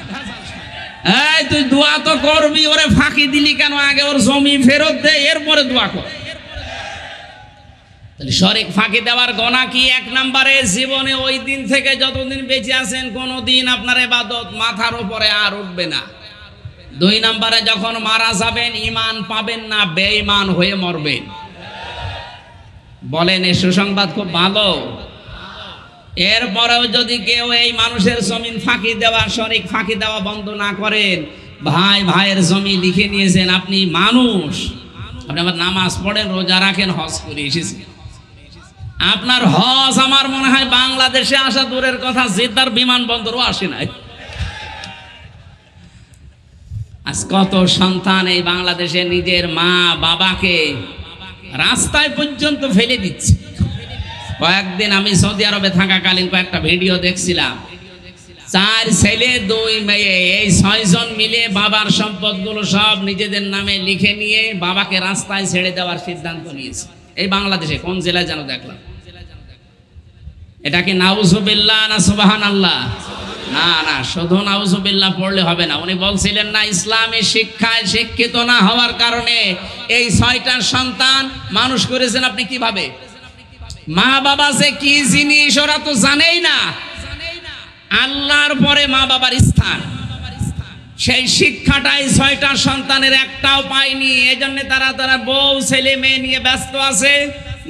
এই তুই দোয়া তো করবি, ওরে ফাঁকি দিলি কেন? আগে ওর জমি ফেরত দে, এরপরে দোয়া কর। তাহলে শরীক ফাঁকি দেওয়ার গোনা কি? এক নম্বরে জীবনে ওই দিন থেকে যতদিন বেঁচে আছেন কোনোদিন আপনার ইবাদত মাথার উপরে আর উঠবে না। দুই নম্বরে যখন মারা যাবেন ঈমান পাবেন না, বেঈমান হয়ে মরবেন। বলেন এই সুসংবাদ খুব ভালো। এরপরেও যদি কেউ এই মানুষের জমিন ফাঁকি দেওয়া, শরীক ফাঁকি দেওয়া বন্ধ না করেন, ভাই ভাইয়ের জমি লিখে নিয়েছেন, আপনি মানুষ, আপনি আবার নামাজ পড়েন, রোজা রাখেন, হজ করে এসেছেন, আপনার হজ আমার মনে হয় বাংলাদেশে আসা দূরের কথা, জেদ্দার বিমানবন্দরও আসে নাই। আজ কত সন্তান এই বাংলাদেশে নিজের মা বাবাকে রাস্তায় পর্যন্ত ফেলে দিচ্ছে। কয়েকদিন আমি সৌদি আরবে থাকাকালীন কয়েকটা ভিডিও দেখছিলাম, 4 ছেলে 2 মেয়ে, এই 6 জন মিলে বাবার সম্পদগুলো সব নিজেদের নামে লিখে নিয়ে বাবাকে রাস্তায় ছেড়ে দেওয়ার সিদ্ধান্ত নিয়েছে। এই বাংলাদেশে কোন জেলায় যেন দেখলাম। এটা কি নাউজুবিল্লাহ না সুবহানাল্লাহ? না না, শুধু নাউজুবিল্লাহ পড়লে হবে না। উনি বলছিলেন না, ইসলামী শিক্ষায় শিক্ষিত না হওয়ার কারণে এই 6টা সন্তান মানুষ করেছেন আপনি কিভাবে? মা বাবা যে কি জিনিস ওরা তো জানেই না। আল্লাহর পরে মা বাবার স্থান, সেই শিক্ষাটাই 6টা সন্তানের একটাও পায়নি। এজন্য তারা বউ ছেলে মেয়ে নিয়ে ব্যস্ত আছে,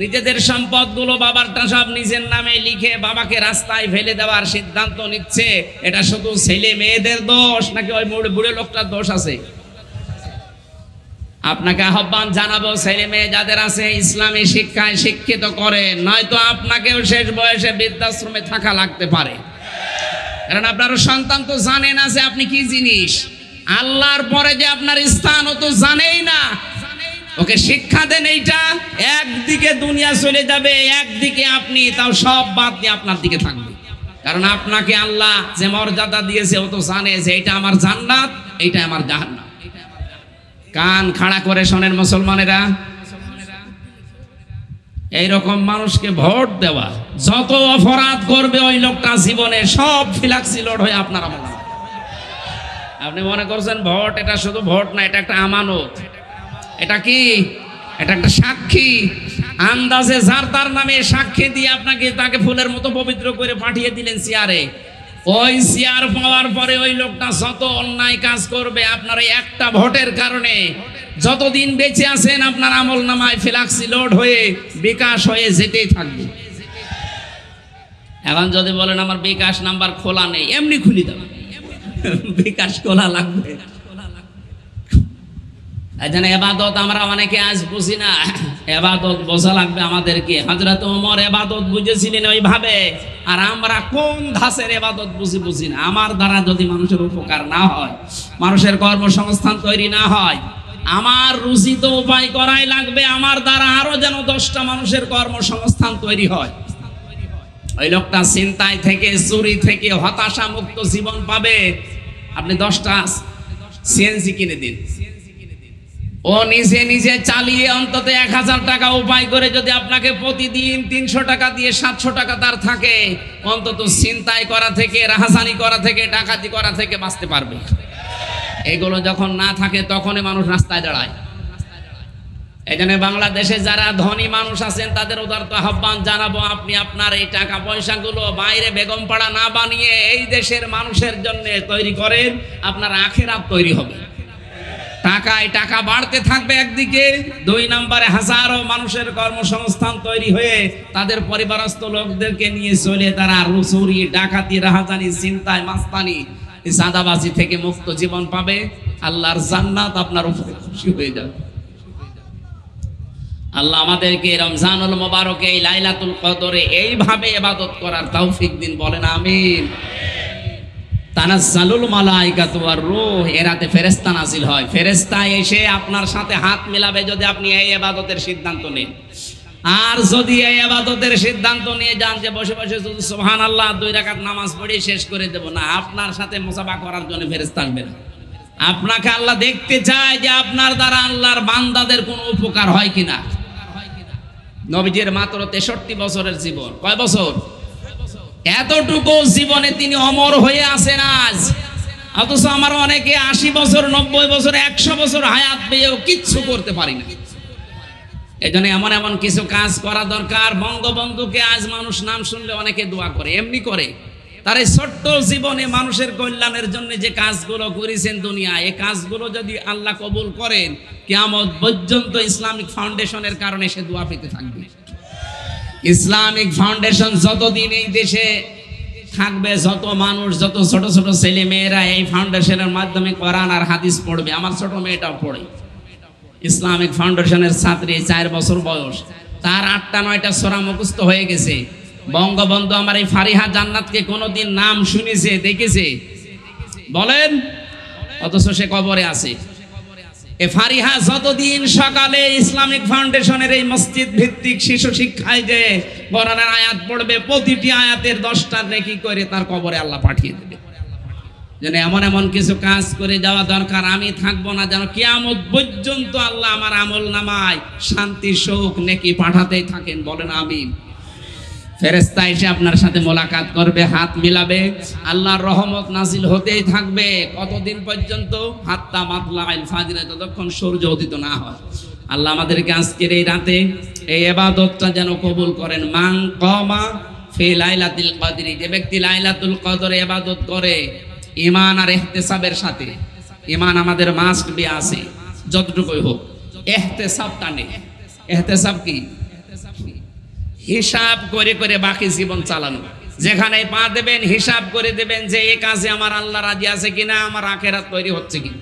নিজেদের সম্পদগুলো বাবারটা সব নিজের নামে লিখে বাবাকে রাস্তায় ফেলে দেওয়ার সিদ্ধান্ত নিচ্ছে। এটা শুধু ছেলে মেয়েদের দোষ নাকি ওই বুড়ো লোকটার দোষ আছে? আপনাকে আহ্বান জানাবো, ছেলে মেয়ে যাদের আছে ইসলামী শিক্ষায় শিক্ষিত করেন, নয়তো আপনাকেও শেষ বয়সে বৃদ্ধাশ্রমে থাকা লাগতে পারে। কারণ আপনার সন্তান তো জানে না যে আপনি কি জিনিস, আল্লাহর পরে যে আপনার স্থান ও তো জানেই না। ওকে শিক্ষা দেন এইটা। একদিকে দুনিয়া চলে যাবে, একদিকে আপনি তাও সব বাদ দিয়ে আপনার দিকে থাকবে। কারণ আপনাকে আল্লাহ যে মর্যাদা দিয়েছে ও তো জানে যে এটা আমার জান্নাত, এইটা আমার জাহান্নাম। কান খাড়া করে শোনেন মুসলমানেরা, এইরকম মানুষকে ভোট দেওয়া, যত অপরাধ করবে ওই লোকটা জীবনে সব ফিলাক্সি লোড হয়ে আপনার আমল। আপনি মনে করছেন ভোট এটা শুধু ভোট না, এটা একটা আমানত। এটা কি? এটা একটা সাক্ষী। আন্দাজে যার তার নামে সাক্ষী দিয়ে আপনাকে তাকে ফুলের মতো পবিত্র করে পাঠিয়ে দিলেন চেয়ারে। ওই চেয়ার পাওয়ার পরে ওই লোকটা যত অন্যায় কাজ করবে আপনার এই একটা ভোটের কারণে যতদিন বেঁচে আছেন আপনার আমল নামায় ফ্লাক্সি লোড হয়ে বিকাশ হয়ে যেতেই থাকবে। এখন যদি বলেন আমার বিকাশ নাম্বার খোলা নেই, এমনি খুলি দেবেন, বিকাশ খোলা লাগবে। এখানে এবাদত আমরা অনেকে আজ বুঝি না, এবাদত বোঝা লাগবে আমাদেরকে। হযরত ওমর এবাদত বুঝেছিলেন ওইভাবে, আর আমরা কোন ধাঁচের এবাদত বুঝি না। আমার দ্বারা যদি মানুষের উপকার না হয়, মানুষের কর্মসংস্থান তৈরি না হয়, আমার রুচিত উপায় করাই লাগবে আমার দ্বারা আরো যেন 10টা মানুষের কর্মসংস্থান তৈরি হয়। ওই লোকটা চিন্তায় থেকে, চুরি থেকে হতাশা মুক্ত জীবন পাবে। আপনি 10টা সিএনজি কিনে দিন, ও নিজে নিজে চালিয়ে অন্তত 1000 টাকা উপায় করে যদি আপনাকে প্রতিদিন 300 টাকা দিয়ে 700 টাকা তার থাকে, অন্তত চিন্তায় করা থেকে, রাহাজানি করা থেকে, ডাকাতি করা থেকে বাঁচতে পারবে। এগুলো যখন না থাকে তখনই মানুষ রাস্তায় দাঁড়ায়। এখানে বাংলাদেশে যারা ধনী মানুষ আছেন তাদের উদারত আহ্বান জানাবো, আপনি আপনার এই টাকা পয়সাগুলো বাইরে বেগমপাড়া না বানিয়ে এই দেশের মানুষের জন্য তৈরি করেন, আপনার আখিরাত তৈরি হবে। টাকায় টাকা বাড়তে থাকবে একদিকে, 2 নম্বরে হাজারো মানুষের কর্মসংস্থান তৈরি হয়ে তাদের পরিবারস্থ লোকদেরকে নিয়ে চলে তারা চুরি, ডাকাতি, রাহাজানি, চিন্তায়, মাস্তানি, চাঁদাবাজি থেকে মুক্ত জীবন পাবে। আল্লাহর জান্নাত আপনার উপরে খুশি হয়ে যাবে। আল্লাহ আমাদেরকে রমজানুল মুবারকে এই লাইলাতুল কদরে এইভাবে ইবাদত করার তৌফিক দিন, বলেন আমিন। তানাজ্জালুল মালাইকাতু ওয়ার রূহ, এ রাতে ফেরেশতা নাজিল হয়। ফেরেশতা এসে আপনার সাথে হাত মেলাবে যদি আপনি এই ইবাদতের সিদ্ধান্ত নেন। আর যদি এই ইবাদতের সিদ্ধান্ত নিয়ে যান যে বসে বসে শুধু সুবহানাল্লাহ 2 রাকাত নামাজ পড়ে শেষ করে দেব, না, আপনার সাথে মুসাফা করার জন্য ফেরেশতা আসবে না। আপনাকে আল্লাহ দেখতে চায় যে আপনার দ্বারা আল্লাহর বান্দাদের কোনো উপকার হয় কিনা। নবীজির মাত্র 63 বছরের জীবন, কয় বছর? এতটুকু জীবনে তিনি অমর হয়ে আছেন আজ। অথচ আমার অনেকে 80 বছর, 90 বছর, 100 বছর হায়াত পেয়েও কিচ্ছু করতে পারি না। এজন্য এমন এমন কিছু কাজ করা দরকার। বঙ্গবন্ধুকে আজ মানুষ নাম শুনলে অনেকে দোয়া করে, এমনি করে। তার এই ছোট্ট জীবনে মানুষের কল্যাণের জন্য যে কাজগুলো করেছেন দুনিয়া, এই কাজগুলো যদি আল্লাহ কবুল করেন, কিয়ামত পর্যন্ত ইসলামিক ফাউন্ডেশনের কারণে সে দোয়া পেতে থাকবে। ইসলামিক ফাউন্ডেশন যতদিন এই দেশে থাকবে, যত মানুষ, যত ছোট ছোট ছেলে মেয়েরা এই ফাউন্ডেশনের মাধ্যমে কোরআন আর হাদিস পড়বে। আমার ছোট মেয়েটাও পড়ে, ইসলামিক ফাউন্ডেশনের ছাত্রী, 4 বছর বয়স, তার 8টা 9টা সূরা মুখস্থ হয়ে গেছে। বঙ্গবন্ধু আমার এই ফারিহা জান্নাতকে কোনোদিন নাম শুনেছে, দেখেছে? বলেন। অথচ সে কবরে আছে। এ ফারিহা যতদিন সকালে ইসলামিক ফাউন্ডেশনের এই মসজিদ ভিত্তিক শিশু শিক্ষায় যে কোরআনের আয়াত পড়বে, প্রতিটি আয়াতের 10টা নেকি করে তার কবরে আল্লাহ পাঠিয়ে দেবে। যেন এমন এমন কিছু কাজ করে যাওয়া দরকার, আমি থাকবো না, যেন কিয়ামত পর্যন্ত আল্লাহ আমার আমল নামায় শান্তি, সুখ, নেকি পাঠাতেই থাকেন, বলেন আমিন। ফেরেশতা এসে আপনার সাথে মোলাকাত করবে, হাত মিলাবে, আল্লাহর রহমত নাজিল হতেই থাকবে। কতদিন পর্যন্ত? হাত্তা মাতলাইল ফাজর, যতক্ষণ সূর্য উদিত না হয়। আল্লাহ আমাদেরকে আজকের এই রাতে এই ইবাদতটা যেন কবুল করেন। মান কামা ফি লাইলাতুল কদর, যে ব্যক্তি লাইলাতুল কদরে ইবাদত করে ঈমান আর ইহতিসাবের সাথে, ঈমান আমাদের মাস্ট বি আছে যতটুকুই হোক, ইহতিসাবটা নেই। ইহতিসাব কি? হিসাব করে করে বাকি জীবন চালানো। যেখানে পা দেবেন হিসাব করে দেবেন যে এই কাজে আমার আল্লাহ রাজি আছে কিনা, আমার আখিরাত তৈরি হচ্ছে কিনা।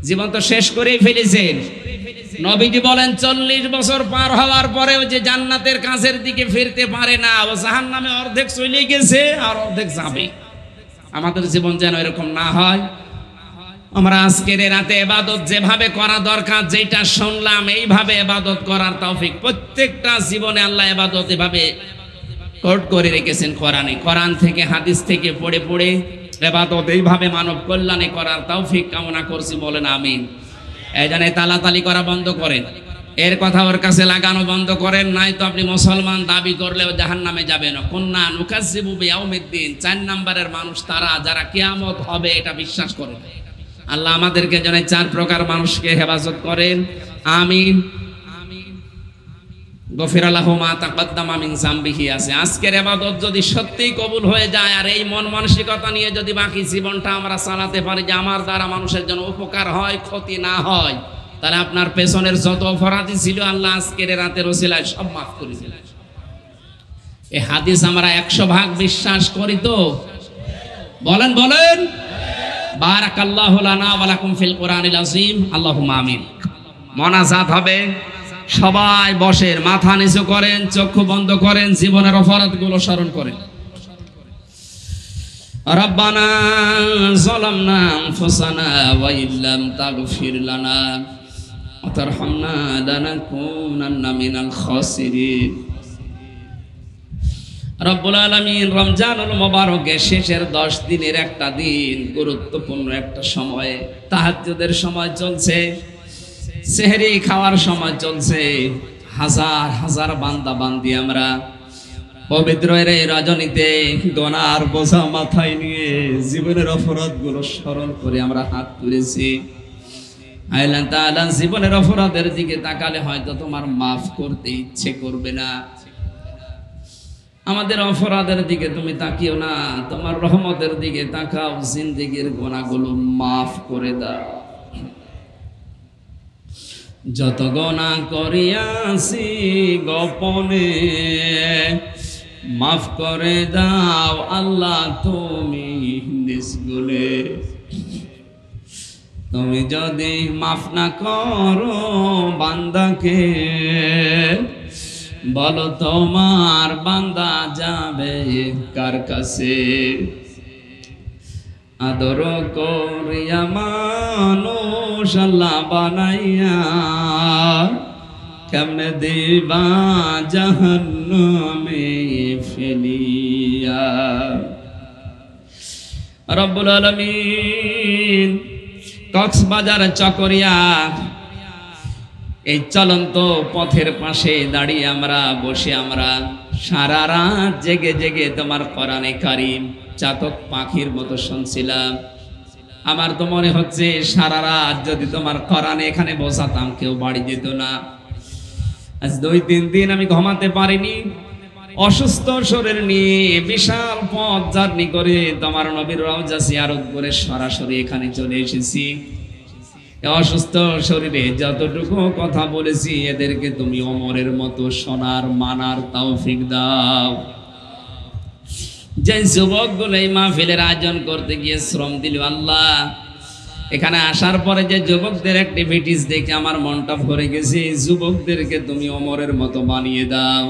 জীবন তো শেষ করেই ফেলেছেন। নবীজি বলেন 40 বছর পার হওয়ার পরেও যে জান্নাতের কাজের দিকে ফিরতে পারে না, ও জাহান্নামে অর্ধেক চলে গেছে আর অর্ধেক যাবে। আমাদের জীবন যেন এরকম না হয়। আমরা আজকের রাতে ইবাদত যেভাবে করা দরকার, যেটা শুনলাম এইভাবে ইবাদত করার তৌফিক প্রত্যেকটা জীবনে আল্লাহ ইবাদত এভাবে কোট করে রেখেছেন কোরআনে। কোরআন থেকে হাদিস থেকে পড়ে পড়ে ইবাদত এইভাবে মানব কল্যাণে করার তৌফিক কামনা করছি, বলেন আমিন। এই জন্য তালাতালি করা বন্ধ করেন, এর কথা ওর কাছে লাগানো বন্ধ করেন, নাই তো আপনি মুসলমান দাবি করলেও জাহান্নামে যাবেন। কুন্না নুকাজ্জিবু বিয়াউমিদ্দিন, 4 নম্বরের মানুষ তারা যারা কিয়ামত হবে এটা বিশ্বাস করে। আল্লাহ আমাদেরকে যেন 4 প্রকার মানুষকে হেফাজত করেন, আমিন। গফিরা লাহু মা তাকদ্দামা মিন যামবিহি আছে। আজকের ইবাদত যদি সত্যিই কবুল হয়ে যায় আর এই মন মানসিকতা নিয়ে যদি বাকি জীবনটা আমরা চালাতে পারি যে আমার দ্বারা মানুষের জন্য উপকার হয়, ক্ষতি না হয়, তাহলে আপনার পেছনের যত অপরাধী ছিল আল্লাহ আজকের রাতের ওসিলায় সব মাফ করে দিলেন। এই হাদিস আমরা 100% বিশ্বাস করি তো? বলেন বলেন। বারাকাল্লাহু লানা ওয়া লাকুম ফিল কোরআনিল আযীম। আল্লাহুম্মা আমিন। মোনাজাত হবে, সবাই বসেন, মাথা নিচু করেন, চক্ষু বন্ধ করেন, জীবনের অপরাধগুলো স্মরণ করেন। রব্বানা যালামনা আনফুসানা ওয়া ইল্লাম তাগফির লানা ওয়া তারহামনা লানাকুনান্না মিনাল খাসিরিন। রব্বুল আলামিন রমজানুল মুবারকের শেষের 10 দিনের একটা দিন, গুরুত্বপূর্ণ একটা সময়ে, তাহাজ্জুদের সময় চলছে, সেহরি খাওয়ার সময় চলছে। হাজার হাজার বান্দা বান্দি আমরা পবিত্র এই রজনীতে গুনার বোঝা মাথায় নিয়ে জীবনের অপরাধগুলো স্মরণ করে আমরা হাত তুলেছি। আল্লাহ তাআলা জীবনের অপরাধের দিকে তাকালে হয়তো তোমার মাফ করতে ইচ্ছে করবে না। আমাদের অপরাধের দিকে তুমি তাকিও না, তোমার রহমতের দিকে তাকাও, জিন্দেগীর গুনাহগুলো মাফ করে দাও। যত গুনাহ করিয়াছি গোপনে মাফ করে দাও আল্লাহ তুমি নিষ্গুণে। তুমি যদি মাফ না করো বান্দাকে, বলো তোমার বান্দা যাবে কার কাছে? আদর করিয়া মানুষ আল্লাহ বানাইয়া কেমনে দিবা জাহান্নামে ফেলিয়া। রব্বুল আলামিন কক্সবাজার চকরিয়া এই চলন্ত পথের পাশে দাঁড়িয়ে আমরা বসে আমরা সারা রাত জেগে জেগে তোমার কোরআনে কারীম চাতক পাখির মতো শুনছিলাম। আমার তো মনে হচ্ছে সারা রাত যদি তোমার কোরআনে এখানে বসাতাম কেউ বাড়ি যেত না। আজ 2-3 দিন আমি ঘুমাতে পারিনি, অসুস্থ শরীর নিয়ে বিশাল পথ জার্নি করে তোমার নবীর রওজা জিয়ারত করে সরাসরি এখানে চলে এসেছি। অসুস্থ শরীরে যতটুকু কথা বলেছি এদেরকে তুমি ওমরের মতো শোনার মানার তৌফিক দাও। যে যুবকগুলো এই মাহফিলের আয়োজন করতে গিয়ে শ্রম দিল আল্লাহ, এখানে আসার পরে যে যুবকদের অ্যাক্টিভিটিস দেখে আমার মনটা ভরে গেছে, এই যুবকদেরকে তুমি ওমরের মতো বানিয়ে দাও।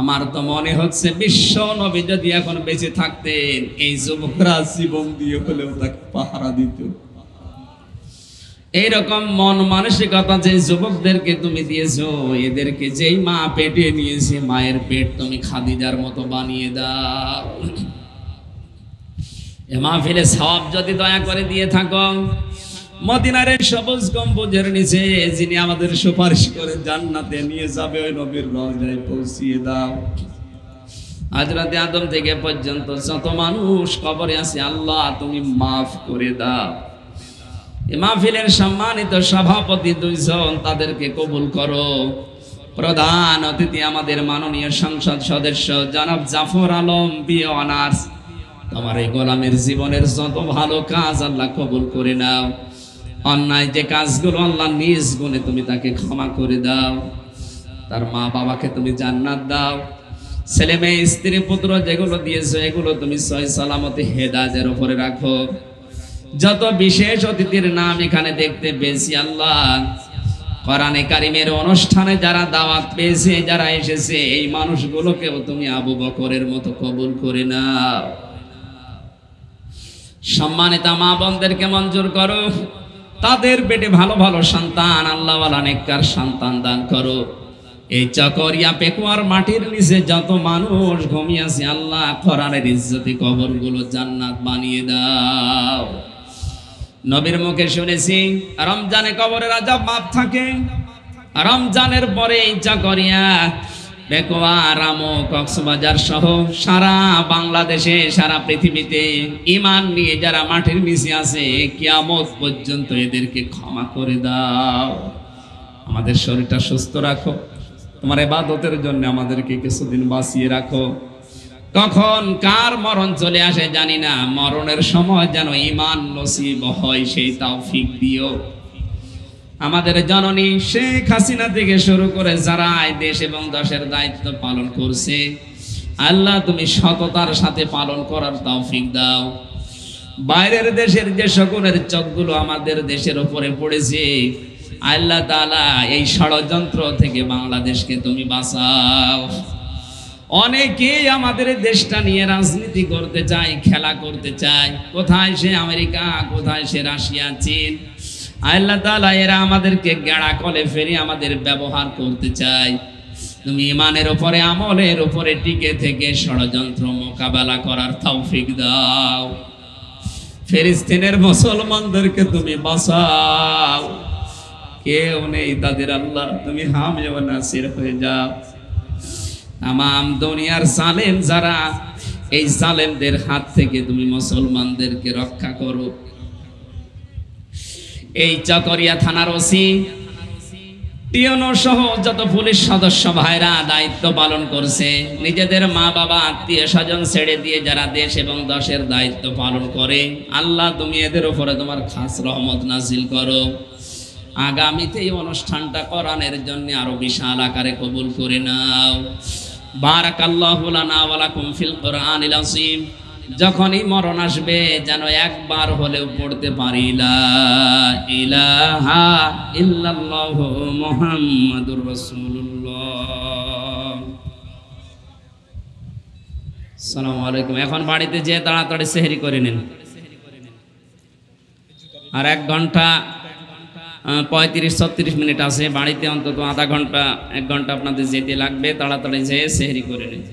আমার তো মনে হচ্ছে বিশ্ব নবী যদি এখন বেঁচে থাকতেন এই যুবকরা জীবন দিয়ে হলেও তাকে পাহারা দিত। এইরকম মন মানসিকতা যে যুবকদেরকে তুমি দিয়েছো, এদেরকে যেই মা পেটে নিয়েছে মায়ের পেট তুমি খাদিজার মতো বানিয়ে দাও। এ মাহফিলে সওয়াব যদি দয়া করে দিয়ে থাকো, মদিনার সবুজ গম্বুজের নিচে যিনি আমাদের সুপারিশ করে জান্নাতে নিয়ে যাবে ওই নবীর রওজায় পৌঁছিয়ে দাও। হযরত আদম থেকে পর্যন্ত যত মানুষ কবরে আছে আল্লাহ তুমি মাফ করে দাও। এই মাহফিলের সম্মানিত সভাপতি 2 জন, তাদেরকে কবুল করো। প্রধান অতিথি আমাদের মাননীয় সংসদ সদস্য জনাব জাফর আলম বিএ অনার্স, তোমার এই গোলামের জীবনের যত ভালো কাজ আল্লাহ কবুল করে নাও। অন্যায় যে কাজগুলো আল্লাহ নিজ গুণে তুমি তাকে ক্ষমা করে দাও। তার মা বাবাকে তুমি জান্নাত দাও। ছেলে মেয়ে স্ত্রী পুত্র যেগুলো দিয়েছো এগুলো তুমি সহি সালামতে হেদায়েতের উপরে রাখো। যত বিশেষ অতিথির নাম এখানে দেখতে পেয়েছি আল্লাহ, কোরআনে কারীমের অনুষ্ঠানে যারা দাওয়াত পেয়েছে যারা এসেছে এই মানুষগুলোকেও তুমি আবু বকরের মতো কবুল করে নাও। সম্মানিত মা বোনদেরকে মঞ্জুর করো, তাদের পেটে ভালো ভালো সন্তান, আল্লাহওয়ালা নেককার সন্তান দান করো। এই চকরিয়া পেকুয়ার মাটির নিচে যত মানুষ ঘুমিয়ে আছে, আল্লাহ কোরআনের ইজ্জতি কবরগুলো জান্নাত বানিয়ে দাও। নবীর মুখে শুনেছি রমজানে কবরের আযাব মাফ থাকে, রমজানের পরে এই চকরিয়া পেকুয়া, রামু, কক্সবাজার সহ সারা বাংলাদেশে, সারা পৃথিবীতে ঈমান নিয়ে যারা মাটির নিচে আছে, কিয়ামত পর্যন্ত এদেরকে ক্ষমা করে দাও। আমাদের শরীরটা সুস্থ রাখো, তোমার ইবাদতের জন্য আমাদেরকে কিছুদিন বাঁচিয়ে রাখো। কখন কার মরণ চলে আসে জানি না, মরণের সময় যেন ঈমান নসিব হয় সেই তৌফিক দিও। আমাদের জননী শেখ হাসিনা থেকে শুরু করে যারা দেশ এবং দেশের দায়িত্ব পালন করছে, আল্লাহ তুমি সততার সাথে পালন করার তৌফিক দাও। বাইরের দেশের যে সকলের চোখগুলো আমাদের দেশের উপরে পড়েছে, আল্লাহ তাআলা এই ষড়যন্ত্র থেকে বাংলাদেশকে তুমি বাঁচাও। অনেকেই আমাদের দেশটা নিয়ে রাজনীতি করতে চায়, খেলা করতে চায়, কোথায় সে আমেরিকা, কোথায় সে রাশিয়া, চীন। আল্লাহ তাআলা এরা আমাদেরকে গেঁড়া কলে ফেলে আমাদের ব্যবহার করতে চায়। তুমি ঈমানের উপরে, আমলের উপরে টিকে থেকে ষড়যন্ত্র মোকাবেলা করার তৌফিক দাও। ফিলিস্তিনের মুসলমানদেরকে তুমি বাঁচাও, কেউ নেই তাদের, আল্লাহ তুমি হামে ও নাসির হয়ে যাও। তামাম দুনিয়ার জালেম যারা, এই জালেমদের হাত থেকে তুমি মুসলমানদেরকে রক্ষা করো। এই চকরিয়া থানার ওসি, টিএনও সহ যত পুলিশ সদস্য ভাইরা দায়িত্ব পালন করছে, নিজেদের মা বাবা আত্মীয় স্বজন ছেড়ে দিয়ে যারা দেশ এবং দেশের দায়িত্ব পালন করে, আল্লাহ তুমি এদের উপরে তোমার খাস রহমত নাজিল করো। আগামীতে এই অনুষ্ঠানটা কোরআনের জন্য আরো বিশাল আকারে কবুল করে নাও। বারাকাল্লাহু লানা ওয়া লাকুম ফিল কোরআনিল আযীম। যখনই মরণ আসবে যেন একবার হলেও পড়তে পারি লা ইলাহা ইল্লাল্লাহু মুহাম্মাদুর রাসূলুল্লাহ। আসসালামু আলাইকুম। এখন বাড়িতে যেয়ে তাড়াতাড়ি সেহরি করে নিন। আর 1 ঘন্টা 35-36 মিনিট আছে, বাড়িতে অন্তত আধা ঘন্টা 1 ঘন্টা আপনাদের যেতে লাগবে। তাড়াতাড়ি যেয়ে সেহরি করে নিন।